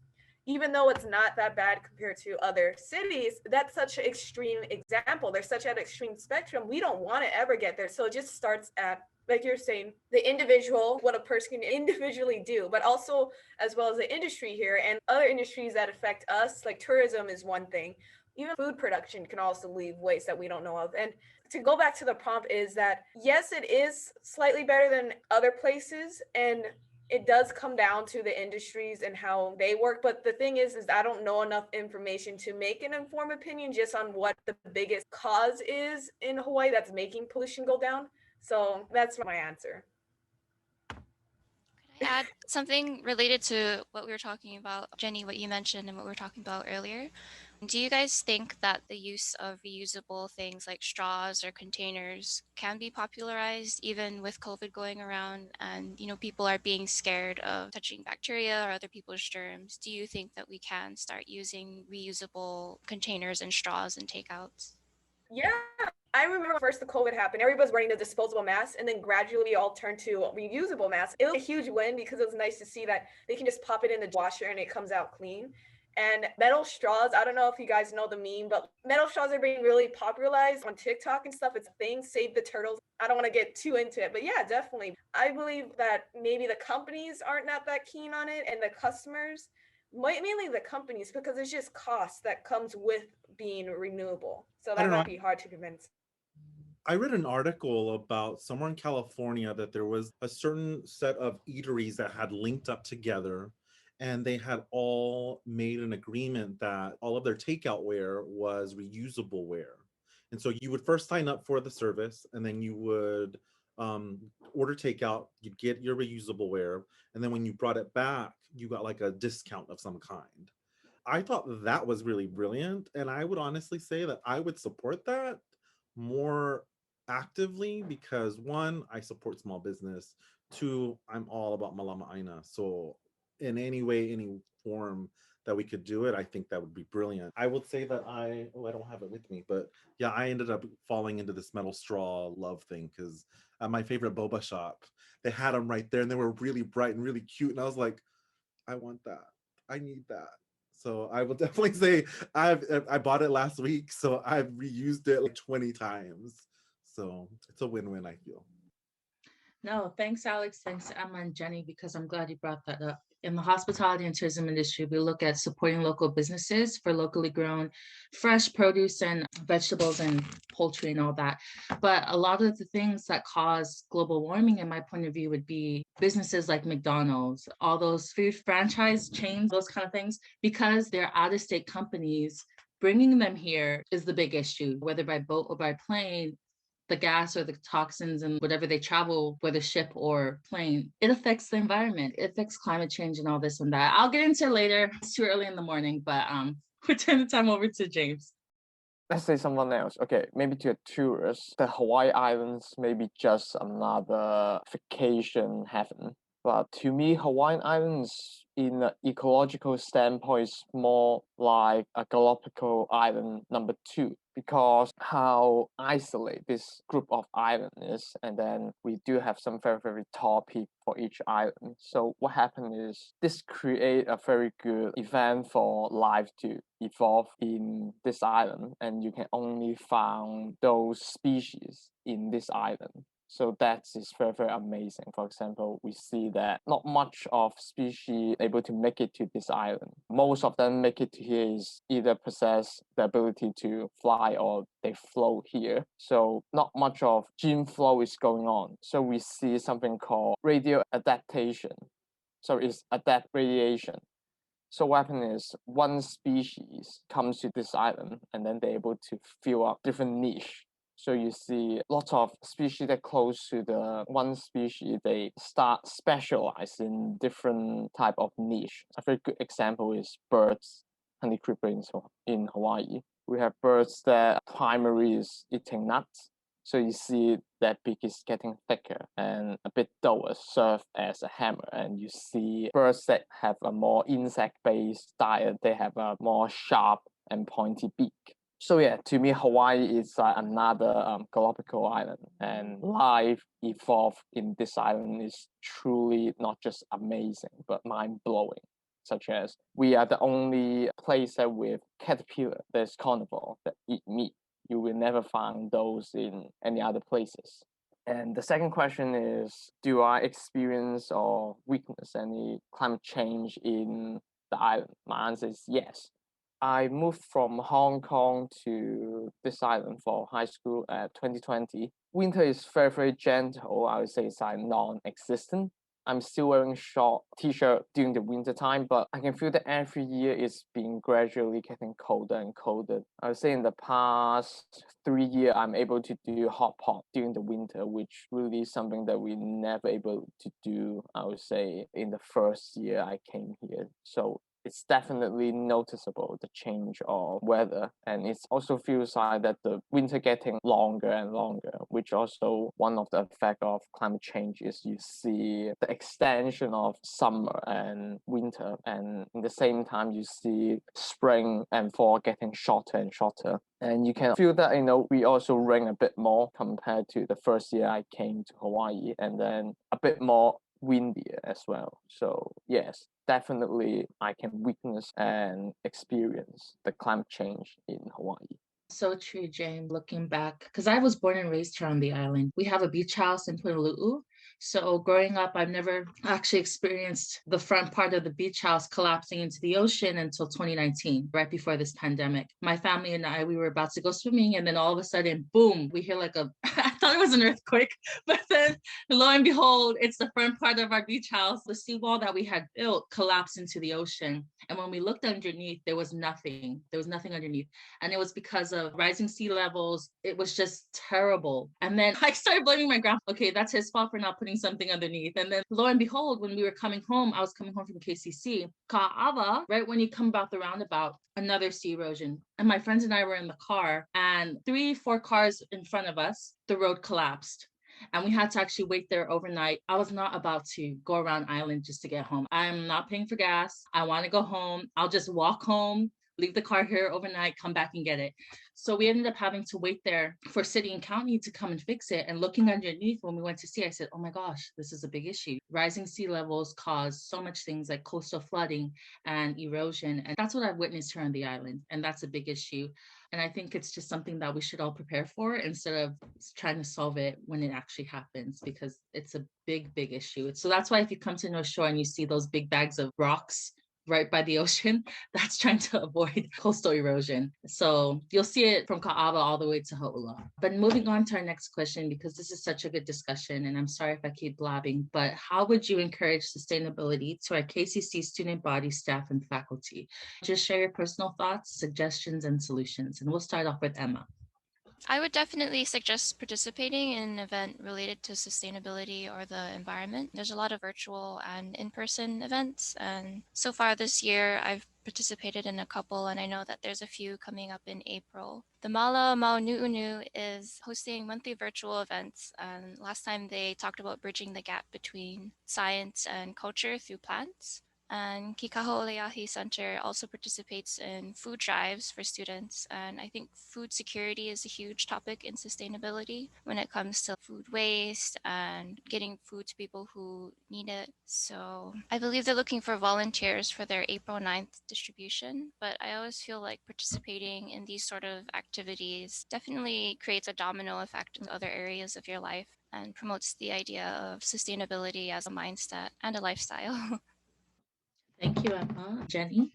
even though it's not that bad compared to other cities, that's such an extreme example. There's such an extreme spectrum. We don't want to ever get there. So it just starts at, like you're saying, the individual, what a person can individually do, but also as well as the industry here and other industries that affect us, like tourism is one thing. Even food production can also leave waste that we don't know of. And to go back to the prompt is that, yes, it is slightly better than other places. And it does come down to the industries and how they work. But the thing is I don't know enough information to make an informed opinion just on what the biggest cause is in Hawaii that's making pollution go down. So that's my answer. Could I add something related to what we were talking about, Jenny, what you mentioned and what we were talking about earlier? Do you guys think that the use of reusable things like straws or containers can be popularized even with COVID going around and, people are being scared of touching bacteria or other people's germs? Do you think that we can start using reusable containers and straws and takeouts? Yeah, I remember first the COVID happened, everybody was wearing the disposable masks, and then gradually we all turned to reusable masks. It was a huge win because it was nice to see that they can just pop it in the washer and it comes out clean. And metal straws, I don't know if you guys know the meme, but metal straws are being really popularized on TikTok and stuff. It's a thing, save the turtles. I don't want to get too into it, but yeah, definitely. I believe that maybe the companies aren't not that keen on it and the customers, mainly the companies, because it's just cost that comes with being renewable. So that might be hard to convince. I read an article about somewhere in California that there was a certain set of eateries that had linked up together, and they had all made an agreement that all of their takeout ware was reusable ware. And so you would first sign up for the service, and then you would order takeout, you'd get your reusable ware, and then when you brought it back, you got like a discount of some kind. I thought that was really brilliant, and I would honestly say that I would support that more actively because one, I support small business. Two, I'm all about Malama Da Aina. So in any way, any form that we could do it, I think that would be brilliant. I would say that I don't have it with me, but yeah, I ended up falling into this metal straw love thing because at my favorite boba shop, they had them right there and they were really bright and really cute. And I was like, I want that. I need that. So I will definitely say I bought it last week, so I've reused it like 20 times. So it's a win-win, I feel. No, thanks, Alex. Thanks, Emma and Jenny, because I'm glad you brought that up. In the hospitality and tourism industry, we look at supporting local businesses for locally grown fresh produce and vegetables and poultry and all that. But a lot of the things that cause global warming, in my point of view, would be businesses like McDonald's, all those food franchise chains, those kind of things, because they're out-of-state companies. Bringing them here is the big issue, whether by boat or by plane. The gas or the toxins and whatever they travel, whether ship or plane, it affects the environment. It affects climate change and all this and that. I'll get into it later. It's too early in the morning, but we'll turn the time over to James. Let's say someone else. Okay, maybe to a tourist, the Hawaii Islands may be just another vacation heaven. But to me, Hawaiian Islands, in an ecological standpoint, is more like a Galapagos Island number 2 because how isolated this group of islands is, and then we do have some very, very tall peak for each island. So what happened is this create a very good event for life to evolve in this island, and you can only find those species in this island. So that is very, very amazing. For example, we see that not much of species able to make it to this island. Most of them make it to here is either possess the ability to fly or they float here. So not much of gene flow is going on. So we see something called radio adaptation. So it's adapt radiation. So what happens is one species comes to this island and then they're able to fill up different niche. So you see lots of species that close to the one species, they start specialize in different type of niche. A very good example is birds. honey creeper in Hawaii. We have birds that primary is eating nuts. So you see that beak is getting thicker and a bit duller, serve as a hammer. And you see birds that have a more insect-based diet, they have a more sharp and pointy beak. So yeah, to me, Hawaii is another tropical island, and life evolved in this island is truly not just amazing, but mind-blowing. Such as we are the only place that with caterpillar, there's carnivore that eat meat. You will never find those in any other places. And the second question is, do I experience or witness any climate change in the island? My answer is yes. I moved from Hong Kong to this island for high school at 2020. Winter is very, very gentle. I would say it's like non-existent. I'm still wearing short t-shirt during the winter time, but I can feel that every year it's been gradually getting colder and colder. I would say in the past 3 years, I'm able to do hot pot during the winter, which really is something that we never able to do, I would say, in the first year I came here. So it's definitely noticeable, the change of weather. And it also feels like that the winter getting longer and longer, which also one of the effect of climate change is you see the extension of summer and winter. And in the same time, you see spring and fall getting shorter and shorter. And you can feel that, we also rain a bit more compared to the first year I came to Hawaii, and then a bit more windier as well. So yes, definitely I can witness and experience the climate change in Hawaii. So true, James. Looking back, because I was born and raised here on the island. We have a beach house in Honolulu. So growing up, I've never actually experienced the front part of the beach house collapsing into the ocean until 2019, right before this pandemic. My family and I, we were about to go swimming, and then all of a sudden, boom, we hear like I thought it was an earthquake, but then lo and behold, it's the front part of our beach house. The seawall that we had built collapsed into the ocean. And when we looked underneath, there was nothing. There was nothing underneath. And it was because of rising sea levels. It was just terrible. And then I started blaming my grandpa. Okay, that's his fault for not putting something underneath. And then lo and behold, when we were coming home, I was coming home from KCC, Ka'ava, right when you come about the roundabout, another sea erosion. And my friends and I were in the car, and 3-4 cars in front of us, the road collapsed. And we had to actually wait there overnight. I was not about to go around island just to get home. I'm not paying for gas. I want to go home. I'll just walk home, leave the car here overnight, come back and get it. So we ended up having to wait there for city and county to come and fix it. And looking underneath when we went to see, I said, oh my gosh, this is a big issue. Rising sea levels cause so much things like coastal flooding and erosion. And that's what I've witnessed here on the island. And that's a big issue. And I think it's just something that we should all prepare for instead of trying to solve it when it actually happens, because it's a big, big issue. So that's why if you come to North Shore and you see those big bags of rocks right by the ocean, that's trying to avoid coastal erosion. So you'll see it from Ka'ava all the way to Hau'ula. But moving on to our next question, because this is such a good discussion, and I'm sorry if I keep blabbing, but how would you encourage sustainability to our KCC student body, staff, and faculty? Just share your personal thoughts, suggestions, and solutions. And we'll start off with Emma. I would definitely suggest participating in an event related to sustainability or the environment. There's a lot of virtual and in-person events, and so far this year I've participated in a couple, and I know that there's a few coming up in April. The Mala Maunu'unu is hosting monthly virtual events, and last time they talked about bridging the gap between science and culture through plants. And Kikaho'oleahi Center also participates in food drives for students. And I think food security is a huge topic in sustainability when it comes to food waste and getting food to people who need it. So I believe they're looking for volunteers for their April 9th distribution. But I always feel like participating in these sort of activities definitely creates a domino effect in other areas of your life and promotes the idea of sustainability as a mindset and a lifestyle. Thank you, Emma. Jenny?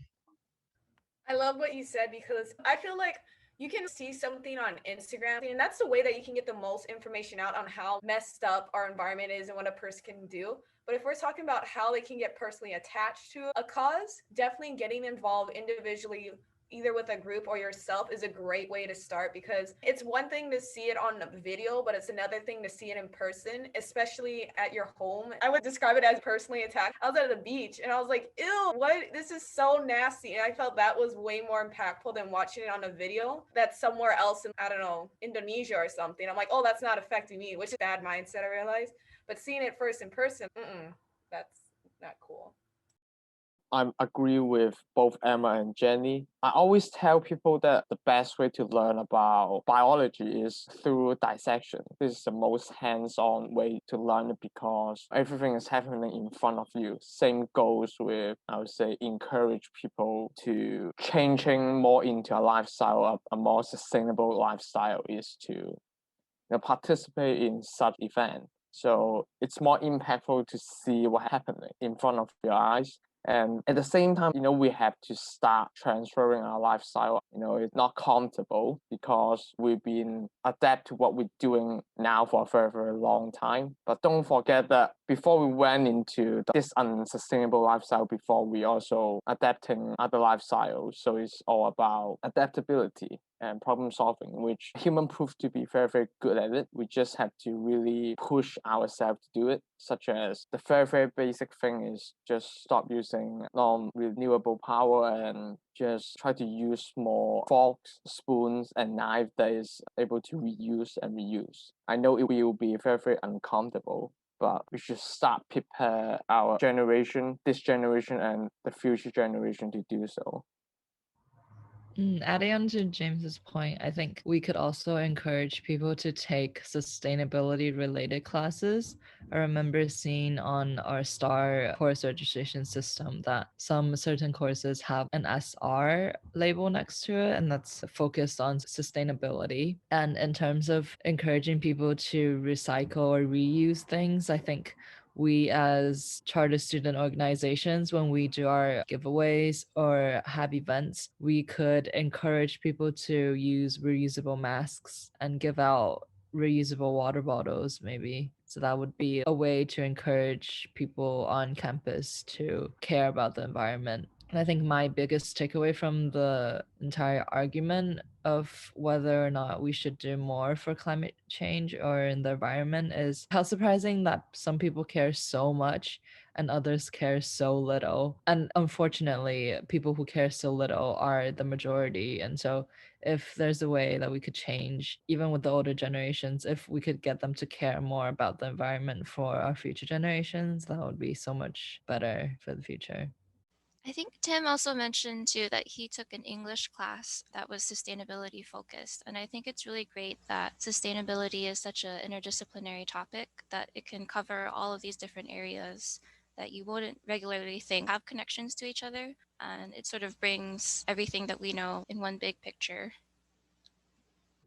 I love what you said, because I feel like you can see something on Instagram, and that's the way that you can get the most information out on how messed up our environment is and what a person can do. But if we're talking about how they can get personally attached to a cause, definitely getting involved individually either with a group or yourself is a great way to start, because it's one thing to see it on video, but it's another thing to see it in person, especially at your home. I would describe it as personally attacked. I was at the beach and I was like, ew, what? This is so nasty. And I felt that was way more impactful than watching it on a video that's somewhere else in, I don't know, Indonesia or something. I'm like, oh, that's not affecting me, which is a bad mindset, I realized. But seeing it first in person, that's not cool. I agree with both Emma and Jenny. I always tell people that the best way to learn about biology is through dissection. This is the most hands-on way to learn it because everything is happening in front of you. Same goes with, I would say, encourage people to changing more into a lifestyle, a more sustainable lifestyle is to participate in such event. So it's more impactful to see what's happening in front of your eyes. And at the same time, we have to start transferring our lifestyle. It's not comfortable because we've been adapt to what we're doing now for a very, very long time. But don't forget that before we went into this unsustainable lifestyle, before we also adapting other lifestyles. So it's all about adaptability and problem solving, which human proved to be very, very good at it. We just have to really push ourselves to do it, such as the very, very basic thing is just stop using non-renewable power and just try to use more forks, spoons, and knife that is able to reuse and reuse. I know it will be very, very uncomfortable, but we should start prepare our generation, this generation, and the future generation to do so. Adding on to James's point, I think we could also encourage people to take sustainability related classes. I remember seeing on our STAR course registration system that some certain courses have an SR label next to it, and that's focused on sustainability. And in terms of encouraging people to recycle or reuse things, I think we as charter student organizations, when we do our giveaways or have events, we could encourage people to use reusable masks and give out reusable water bottles maybe. So that would be a way to encourage people on campus to care about the environment. And I think my biggest takeaway from the entire argument of whether or not we should do more for climate change or in the environment is how surprising that some people care so much and others care so little. And unfortunately, people who care so little are the majority. And so if there's a way that we could change, even with the older generations, if we could get them to care more about the environment for our future generations, that would be so much better for the future. I think Tim also mentioned too that he took an English class that was sustainability focused. And I think it's really great that sustainability is such an interdisciplinary topic that it can cover all of these different areas that you wouldn't regularly think have connections to each other. And it sort of brings everything that we know in one big picture.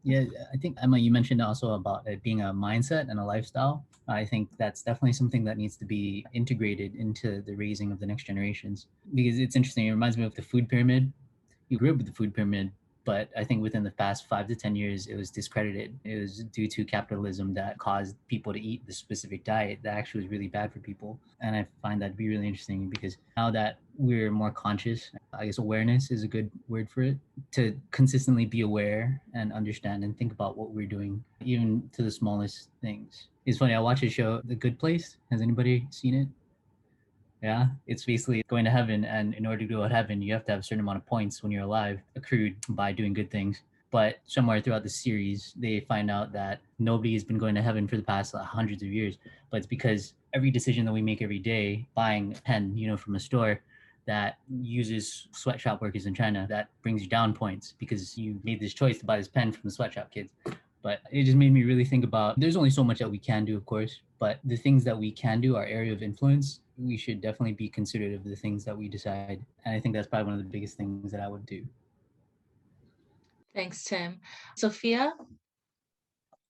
Yeah, I think Emma, you mentioned also about it being a mindset and a lifestyle. I think that's definitely something that needs to be integrated into the raising of the next generations, because it's interesting. It reminds me of the food pyramid. You grew up with the food pyramid, but I think within the past 5 to 10 years, it was discredited. It was due to capitalism that caused people to eat the specific diet that actually was really bad for people. And I find that to be really interesting because now that we're more conscious, I guess awareness is a good word for it, to consistently be aware and understand and think about what we're doing, even to the smallest things. It's funny, I watched a show, The Good Place. Has anybody seen it? Yeah, it's basically going to heaven, and in order to go to heaven, you have to have a certain amount of points when you're alive, accrued by doing good things. But somewhere throughout the series, they find out that nobody has been going to heaven for the past hundreds of years. But it's because every decision that we make every day, buying a pen, from a store that uses sweatshop workers in China, that brings you down points because you made this choice to buy this pen from the sweatshop kids. But it just made me really think about, there's only so much that we can do, of course, but the things that we can do, our area of influence, we should definitely be considerate of the things that we decide. And I think that's probably one of the biggest things that I would do. Thanks, Tim. Sophia?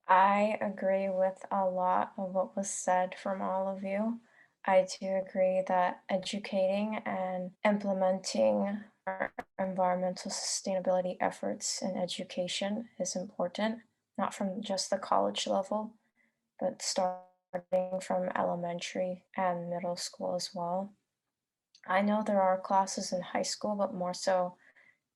I agree with a lot of what was said from all of you. I do agree that educating and implementing our environmental sustainability efforts in education is important, not from just the college level, but starting from elementary and middle school as well. I know there are classes in high school, but more so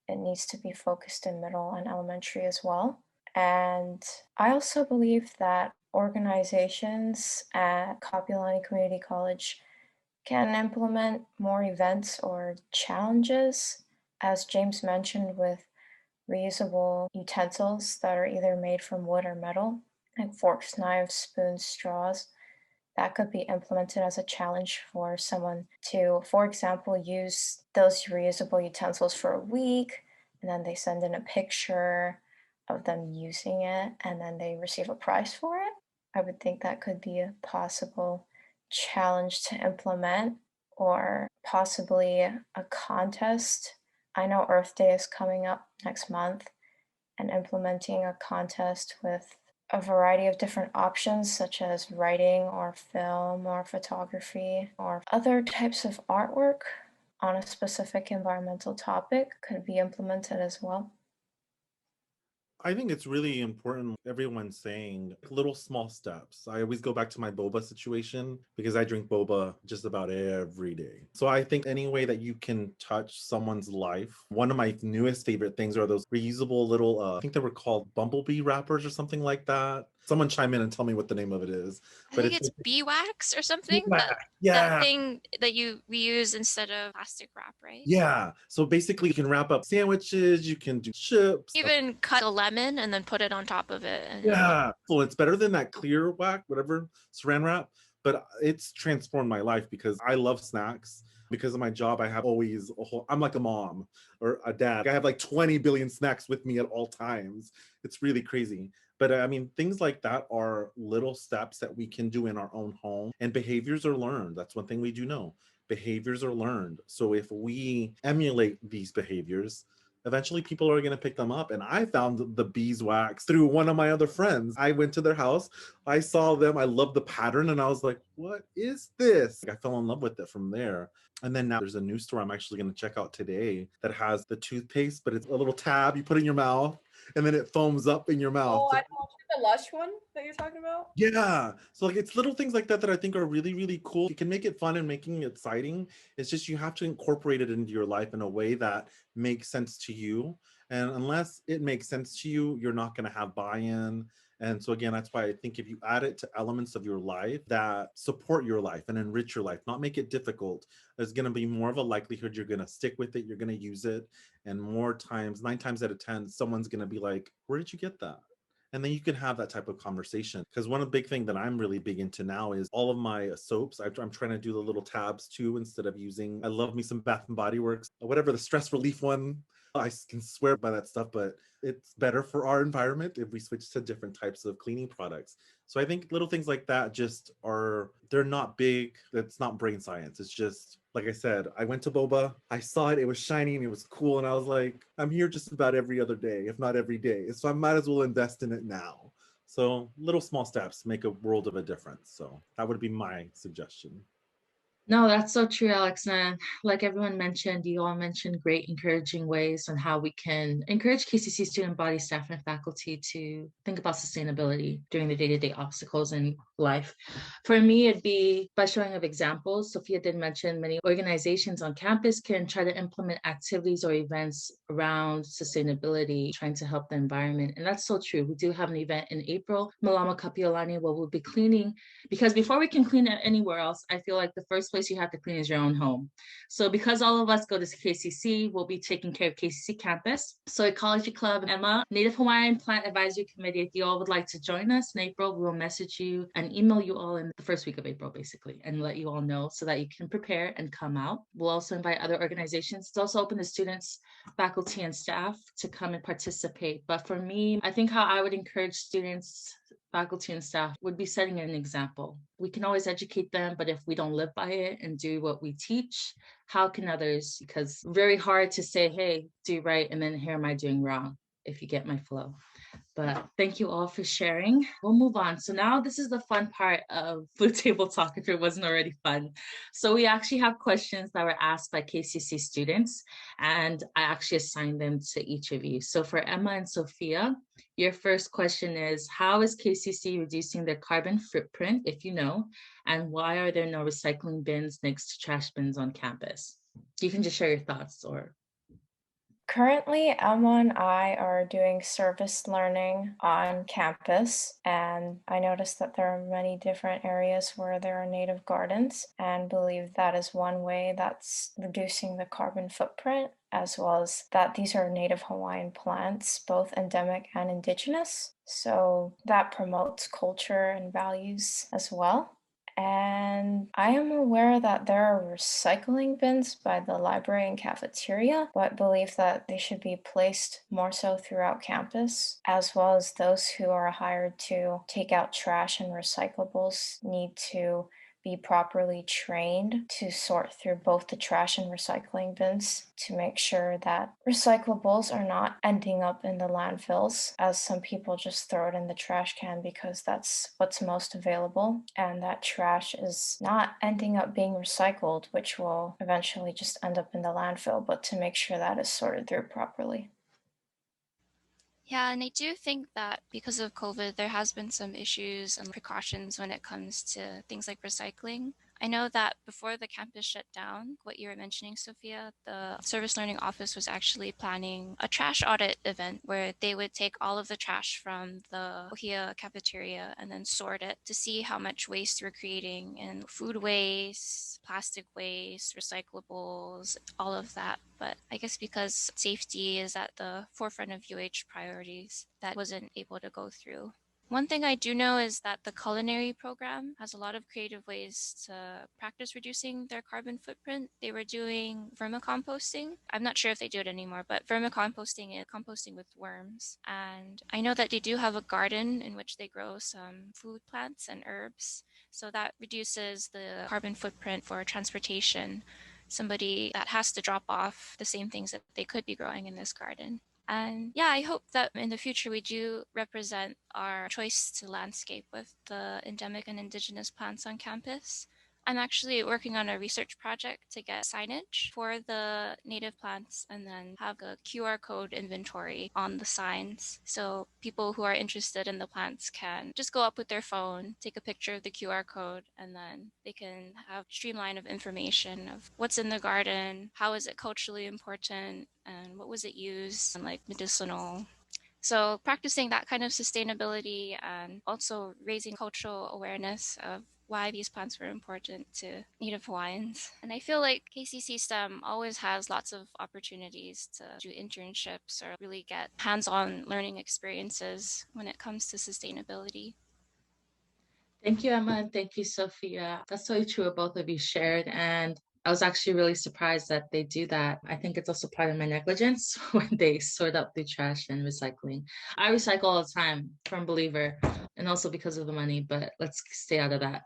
it needs to be focused in middle and elementary as well. And I also believe that organizations at Kapi'olani Community College can implement more events or challenges, as James mentioned, with reusable utensils that are either made from wood or metal, like forks, knives, spoons, straws. That could be implemented as a challenge for someone to, for example, use those reusable utensils for a week, and then they send in a picture of them using it, and then they receive a prize for it. I would think that could be a possible challenge to implement, or possibly a contest. I know Earth Day is coming up next month, and implementing a contest with a variety of different options, such as writing or film or photography or other types of artwork on a specific environmental topic could be implemented as well. I think it's really important, everyone's saying little small steps. I always go back to my boba situation because I drink boba just about every day. So I think any way that you can touch someone's life. One of my newest favorite things are those reusable little, I think they were called bumblebee wrappers or something like that. Someone chime in and tell me what the name of it is. I think it's bee wax or something. That Yeah. thing that you reuse instead of plastic wrap, right? Yeah. So basically you can wrap up sandwiches, you can do chips. Even cut a lemon and then put it on top of it. Yeah. Well, it's better than that clear whack, whatever, saran wrap. But it's transformed my life because I love snacks. Because of my job, I have always I'm like a mom or a dad. I have like 20 billion snacks with me at all times. It's really crazy. But I mean, things like that are little steps that we can do in our own home, and behaviors are learned. That's one thing we do know. Behaviors are learned. So if we emulate these behaviors, eventually people are going to pick them up. And I found the beeswax through one of my other friends. I went to their house, I saw them, I loved the pattern, and I was like, what is this? I fell in love with it from there. And then now there's a new store I'm actually going to check out today that has the toothpaste, but it's a little tab you put in your mouth and then it foams up in your mouth. Oh, I know the Lush one that you're talking about. Yeah. So like it's little things like that that I think are really, really cool. You can make it fun and making it exciting. It's just you have to incorporate it into your life in a way that makes sense to you. And unless it makes sense to you, you're not going to have buy-in. And so again, that's why I think if you add it to elements of your life that support your life and enrich your life, not make it difficult, there's going to be more of a likelihood you're going to stick with it, you're going to use it. And more times, 9 times out of 10, someone's going to be like, where did you get that? And then you can have that type of conversation. Because one of the big thing that I'm really big into now is all of my soaps. I'm trying to do the little tabs too, instead of using, I love me some Bath and Body Works, whatever the stress relief one. I can swear by that stuff, but it's better for our environment if we switch to different types of cleaning products. So I think little things like that just are, they're not big. It's not brain science. It's just, like I said, I went to boba, I saw it, it was shiny and it was cool. And I was like, I'm here just about every other day, if not every day. So I might as well invest in it now. So little small steps make a world of a difference. So that would be my suggestion. No, that's so true, Alex. And like everyone mentioned, you all mentioned great encouraging ways on how we can encourage KCC student body, staff, and faculty to think about sustainability during the day-to-day obstacles in life. For me, it'd be by showing of examples. Sophia did mention many organizations on campus can try to implement activities or events around sustainability, trying to help the environment. And that's so true. We do have an event in April, Malama Kapi'olani, where we'll be cleaning, because before we can clean it anywhere else, I feel like the first place you have to clean is your own home. So because all of us go to KCC, we'll be taking care of KCC campus. So Ecology Club, Emma, Native Hawaiian Plant Advisory Committee, if you all would like to join us in April, we'll message you and email you all in the first week of April, basically, and let you all know so that you can prepare and come out. We'll also invite other organizations. It's also open to students, faculty, and staff to come and participate. But for me, I think how I would encourage students, faculty, and staff would be setting an example. We can always educate them, but if we don't live by it and do what we teach, how can others? Because very hard to say, hey, do right, and then here am I doing wrong, if you get my flow. But thank you all for sharing. We'll move on. So now this is the fun part of Blue Table Talk, if it wasn't already fun. So we actually have questions that were asked by KCC students, and I actually assigned them to each of you. So for Emma and Sophia, your first question is, how is KCC reducing their carbon footprint, if you know, and why are there no recycling bins next to trash bins on campus? You can just share your thoughts or... Currently, Emma and I are doing service learning on campus, and I noticed that there are many different areas where there are native gardens, and believe that is one way that's reducing the carbon footprint, as well as that these are native Hawaiian plants, both endemic and indigenous. So that promotes culture and values as well. And I am aware that there are recycling bins by the library and cafeteria, but believe that they should be placed more so throughout campus, as well as those who are hired to take out trash and recyclables need to be properly trained to sort through both the trash and recycling bins to make sure that recyclables are not ending up in the landfills, as some people just throw it in the trash can because that's what's most available, and that trash is not ending up being recycled, which will eventually just end up in the landfill, but to make sure that is sorted through properly. Yeah, and I do think that because of COVID, there has been some issues and precautions when it comes to things like recycling. I know that before the campus shut down, what you were mentioning, Sophia, the service learning office was actually planning a trash audit event where they would take all of the trash from the Ohia cafeteria and then sort it to see how much waste we're creating in food waste, plastic waste, recyclables, all of that. But I guess because safety is at the forefront of UH priorities, that wasn't able to go through. One thing I do know is that the culinary program has a lot of creative ways to practice reducing their carbon footprint. They were doing vermicomposting. I'm not sure if they do it anymore, but vermicomposting is composting with worms. And I know that they do have a garden in which they grow some food plants and herbs. So that reduces the carbon footprint for transportation. Somebody that has to drop off the same things that they could be growing in this garden. And yeah, I hope that in the future we do represent our choice to landscape with the endemic and indigenous plants on campus. I'm actually working on a research project to get signage for the native plants and then have a QR code inventory on the signs. So people who are interested in the plants can just go up with their phone, take a picture of the QR code, and then they can have streamline of information of what's in the garden, how is it culturally important, and what was it used, and like medicinal. So practicing that kind of sustainability and also raising cultural awareness of why these plants were important to Native Hawaiians. And I feel like KCC STEM always has lots of opportunities to do internships or really get hands-on learning experiences when it comes to sustainability. Thank you, Emma, and thank you, Sophia. That's so true what both of you shared. And I was actually really surprised that they do that. I think it's also part of my negligence when they sort out the trash and recycling. I recycle all the time, firm believer, and also because of the money, but let's stay out of that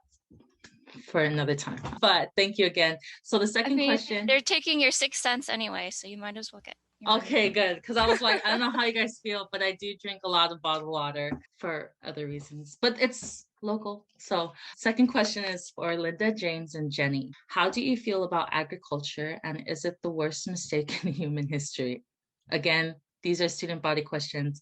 for another time. But thank you again. So the second question. They're taking your 6 cents anyway, so you might as well get. Okay, good. Because I was like, I don't know how you guys feel, but I do drink a lot of bottled water for other reasons. But it's local. So, second question is for Linda, James, and Jenny. How do you feel about agriculture, and is it the worst mistake in human history? Again, these are student body questions.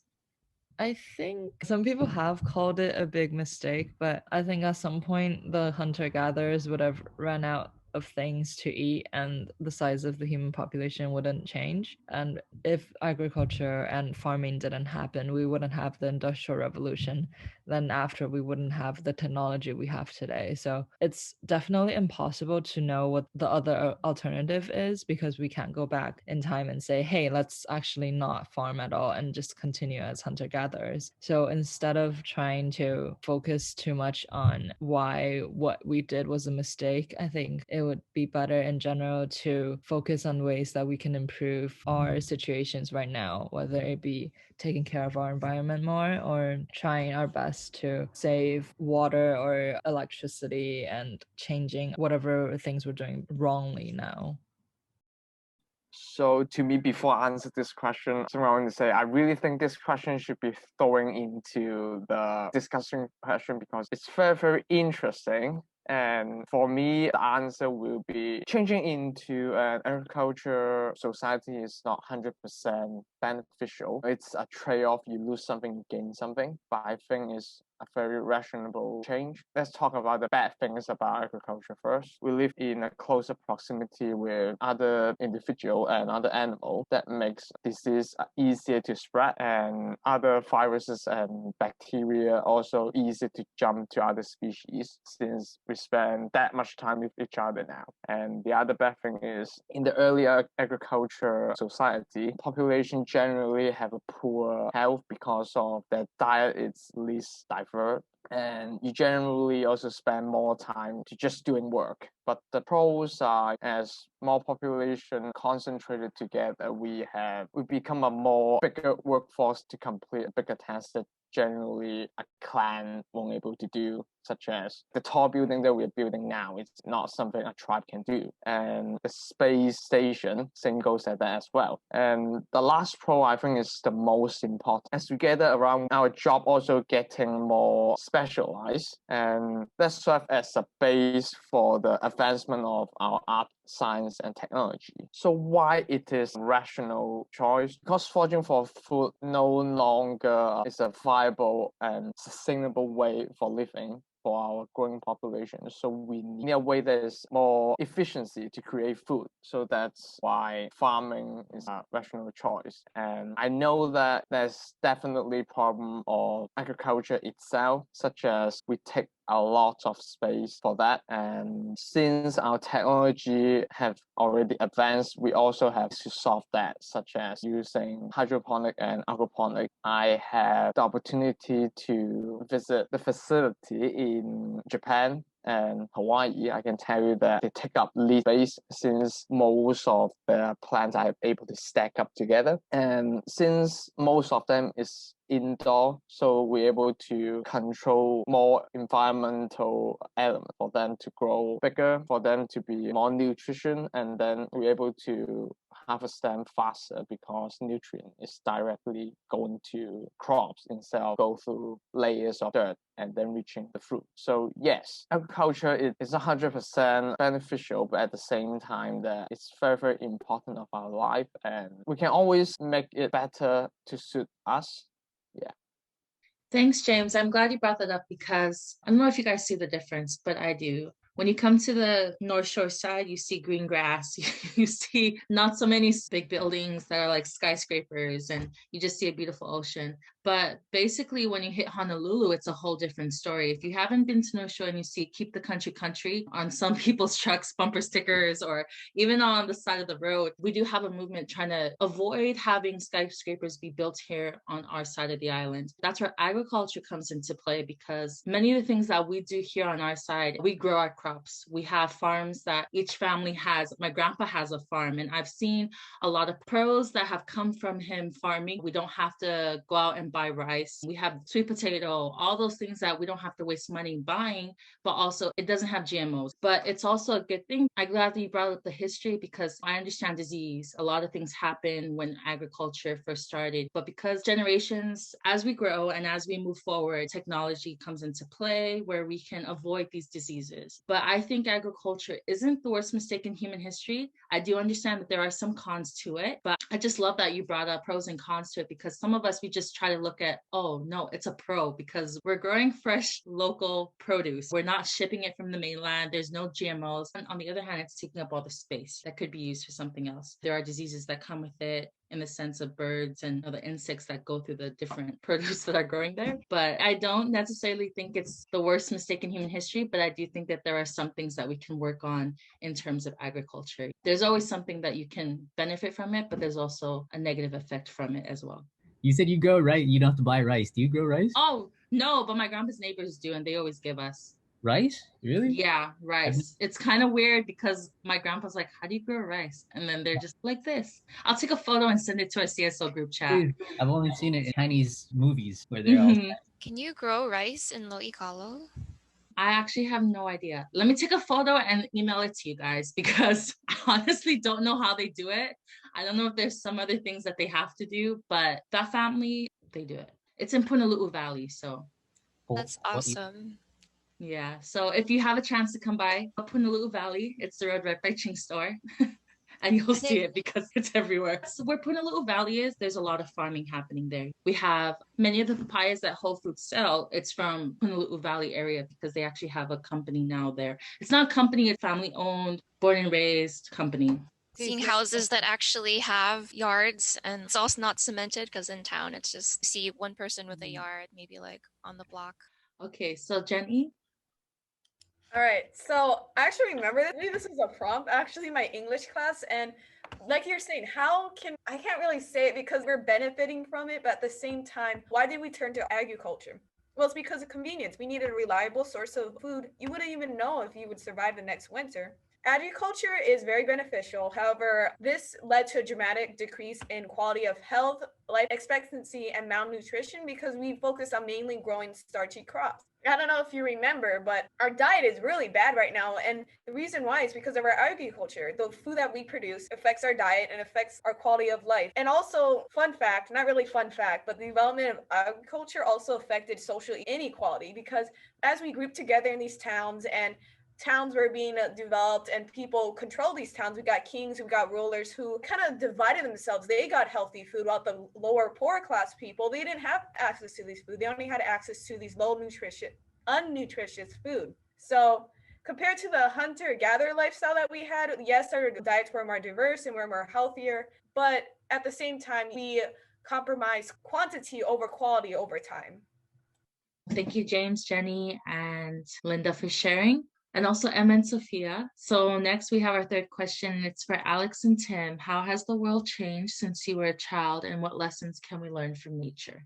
I think some people have called it a big mistake, but I think at some point the hunter-gatherers would have run out of things to eat and the size of the human population wouldn't change. And if agriculture and farming didn't happen, we wouldn't have the Industrial Revolution. Then after, we wouldn't have the technology we have today. So it's definitely impossible to know what the other alternative is because we can't go back in time and say, hey, let's actually not farm at all and just continue as hunter-gatherers. So instead of trying to focus too much on why what we did was a mistake, I think it would be better in general to focus on ways that we can improve our situations right now, whether it be taking care of our environment more or trying our best to save water or electricity and changing whatever things we're doing wrongly now. So to me, before I answer this question, something I want to say, I really think this question should be thrown into the discussion question because it's very, very interesting. And for me, the answer will be changing into an agriculture society is not 100% beneficial. It's a trade-off. You lose something, you gain something. But I think it's a very rational change. Let's talk about the bad things about agriculture first. We live in a closer proximity with other individual and other animal that makes disease easier to spread, and other viruses and bacteria also easier to jump to other species since we spend that much time with each other now. And the other bad thing is in the earlier agriculture society, population generally have a poor health because of their diet is least diverse, and you generally also spend more time to just doing work. But the pros are, as more population concentrated together, we become a more bigger workforce to complete a bigger task that generally a clan won't able to do, such as the tall building that we're building now. It's not something a tribe can do. And the space station, same goes at that as well. And the last pro, I think, is the most important. As we gather around, our job also getting more specialized, and that serves as a base for the advancement of our art, science, and technology. So why it is a rational choice? Because foraging for food no longer is a viable and sustainable way for living for our growing population. So we need a way that is more efficiency to create food. So that's why farming is a rational choice. And I know that there's definitely problem of agriculture itself, such as we take a lot of space for that. And since our technology have already advanced, we also have to solve that, such as using hydroponic and aquaponic. I had the opportunity to visit the facility in Japan and Hawaii. I can tell you that they take up least space since most of the plants are able to stack up together. And since most of them is indoor, so we're able to control more environmental elements for them to grow bigger, for them to be more nutrition, and then we're able to harvest them faster because nutrient is directly going to crops instead of go through layers of dirt and then reaching the fruit. So yes, agriculture is 100% beneficial, but at the same time that it's very, very important of our life, and we can always make it better to suit us. Yeah. Thanks, James. I'm glad you brought that up because I don't know if you guys see the difference, but I do. When you come to the North Shore side, you see green grass, you see not so many big buildings that are like skyscrapers, and you just see a beautiful ocean. But basically, when you hit Honolulu, it's a whole different story. If you haven't been to North Shore and you see "Keep the Country Country" on some people's trucks, bumper stickers, or even on the side of the road, we do have a movement trying to avoid having skyscrapers be built here on our side of the island. That's where agriculture comes into play, because many of the things that we do here on our side, we grow our crops. We have farms that each family has. My grandpa has a farm, and I've seen a lot of pros that have come from him farming. We don't have to go out and buy rice. We have sweet potato, all those things that we don't have to waste money buying, but also it doesn't have GMOs. But it's also a good thing. I'm glad that you brought up the history, because I understand disease. A lot of things happen when agriculture first started, but because generations, as we grow and as we move forward, technology comes into play where we can avoid these diseases. But I think agriculture isn't the worst mistake in human history. I do understand that there are some cons to it, but I just love that you brought up pros and cons to it, because some of us, we just try to look at, oh no, it's a pro because we're growing fresh local produce. We're not shipping it from the mainland. There's no GMOs. And on the other hand, it's taking up all the space that could be used for something else. There are diseases that come with it, in the sense of birds and other insects that go through the different produce that are growing there. But I don't necessarily think it's the worst mistake in human history, but I do think that there are some things that we can work on in terms of agriculture. There's always something that you can benefit from it, but there's also a negative effect from it as well. You said you grow rice. You don't have to buy rice. Do you grow rice? Oh, no, but my grandpa's neighbors do, and they always give us. Rice? Really? Yeah, rice. It's kind of weird because my grandpa's like, how do you grow rice? And then they're just like this. I'll take a photo and send it to our CSO group chat. I've only seen it in Chinese movies where they're all... Can you grow rice in Lo'ikalo? I actually have no idea. Let me take a photo and email it to you guys, because I honestly don't know how they do it. I don't know if there's some other things that they have to do, but that family, they do it. It's in Punaluu Valley, so. That's awesome. Yeah, so if you have a chance to come by Punaluu Valley, it's the road right by Ching Store. and you'll see it because it's everywhere. So where Punaluu Valley is, there's a lot of farming happening there. We have many of the papayas that Whole Foods sell, it's from Punaluu Valley area because they actually have a company now there. It's not a company, it's family owned, born and raised company. Seeing houses that actually have yards, and it's also not cemented because in town it's just see one person with a yard, maybe like on the block. Okay, so Jenny? All right, so I actually remember that. Maybe this was a prompt, actually, my English class. And like you're saying, I can't really say it because we're benefiting from it, but at the same time, why did we turn to agriculture? Well, it's because of convenience. We needed a reliable source of food. You wouldn't even know if you would survive the next winter. Agriculture is very beneficial. However, this led to a dramatic decrease in quality of health, life expectancy, and malnutrition because we focused on mainly growing starchy crops. I don't know if you remember, but our diet is really bad right now. And the reason why is because of our agriculture. The food that we produce affects our diet and affects our quality of life. And also, fun fact, not really fun fact, but the development of agriculture also affected social inequality because as we grouped together in these towns and towns were being developed and people control these towns. We got kings, we got rulers who kind of divided themselves. They got healthy food while the lower poor class people, they didn't have access to these food. They only had access to these low nutrition, unnutritious food. So compared to the hunter-gatherer lifestyle that we had, yes, our diets were more diverse and were more healthier, but at the same time, we compromised quantity over quality over time. Thank you, James, Jenny, and Linda for sharing. And also Emma and Sophia. So next we have our third question. It's for Alex and Tim. How has the world changed since you were a child, and what lessons can we learn from nature?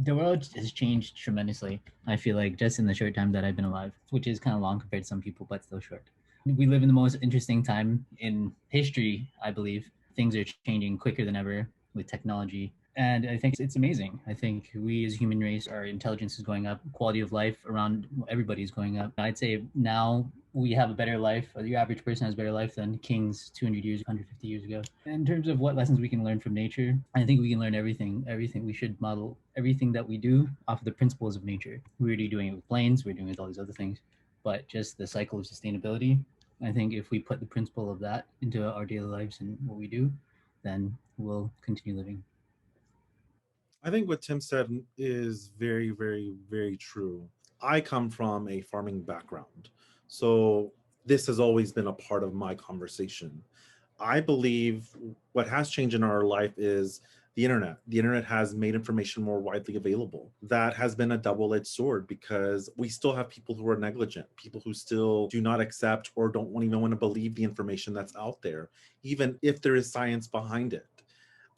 The world has changed tremendously. I feel like just in the short time that I've been alive, which is kind of long compared to some people, but still short. We live in the most interesting time in history, I believe. Things are changing quicker than ever with technology. And I think it's amazing. I think we as a human race, our intelligence is going up, quality of life around everybody's going up. I'd say now we have a better life, or the average person has a better life than kings 200 years, 150 years ago. In terms of what lessons we can learn from nature, I think we can learn everything. We should model everything that we do off of the principles of nature. We're already doing it with planes, we're doing it with all these other things, but just the cycle of sustainability. I think if we put the principle of that into our daily lives and what we do, then we'll continue living. I think what Tim said is very, very, very true. I come from a farming background, so this has always been a part of my conversation. I believe what has changed in our life is the internet. The internet has made information more widely available. That has been a double-edged sword because we still have people who are negligent, people who still do not accept or don't even want to believe the information that's out there, even if there is science behind it.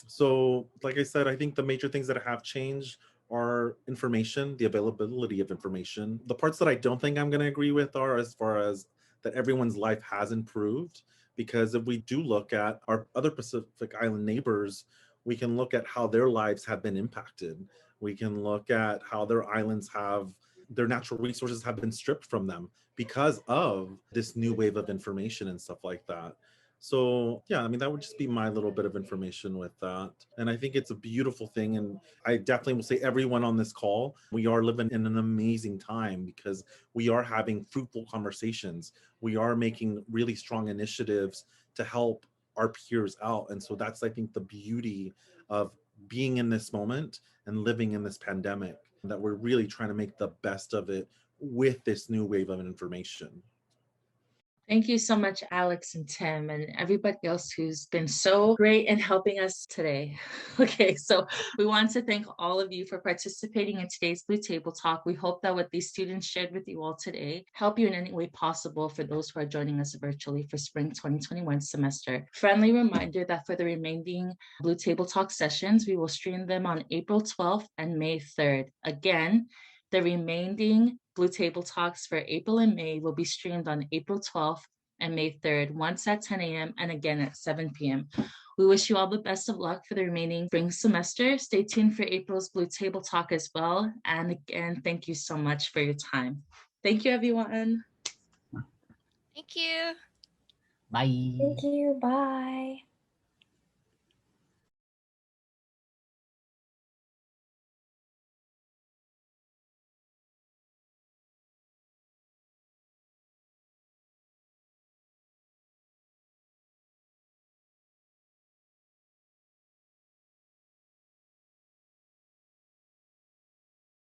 So, like I said, I think the major things that have changed are information, the availability of information. The parts that I don't think I'm going to agree with are as far as that everyone's life has improved, because if we do look at our other Pacific Island neighbors, we can look at how their lives have been impacted. We can look at how their islands have, their natural resources have been stripped from them because of this new wave of information and stuff like that. So yeah, I mean, that would just be my little bit of information with that. And I think it's a beautiful thing. And I definitely will say everyone on this call, we are living in an amazing time because we are having fruitful conversations. We are making really strong initiatives to help our peers out. And so that's, I think, the beauty of being in this moment and living in this pandemic, that we're really trying to make the best of it with this new wave of information. Thank you so much, Alex and Tim, and everybody else who's been so great in helping us today. Okay, so we want to thank all of you for participating in today's Blue Table Talk. We hope that what these students shared with you all today help you in any way possible for those who are joining us virtually for spring 2021 semester. Friendly reminder that for the remaining Blue Table Talk sessions, we will stream them on April 12th and May 3rd. Again, the remaining Blue Table Talks for April and May will be streamed on April 12th and May 3rd, once at 10 a.m. and again at 7 p.m. We wish you all the best of luck for the remaining spring semester. Stay tuned for April's Blue Table Talk as well. And again, thank you so much for your time. Thank you, everyone. Thank you. Bye. Thank you. Bye.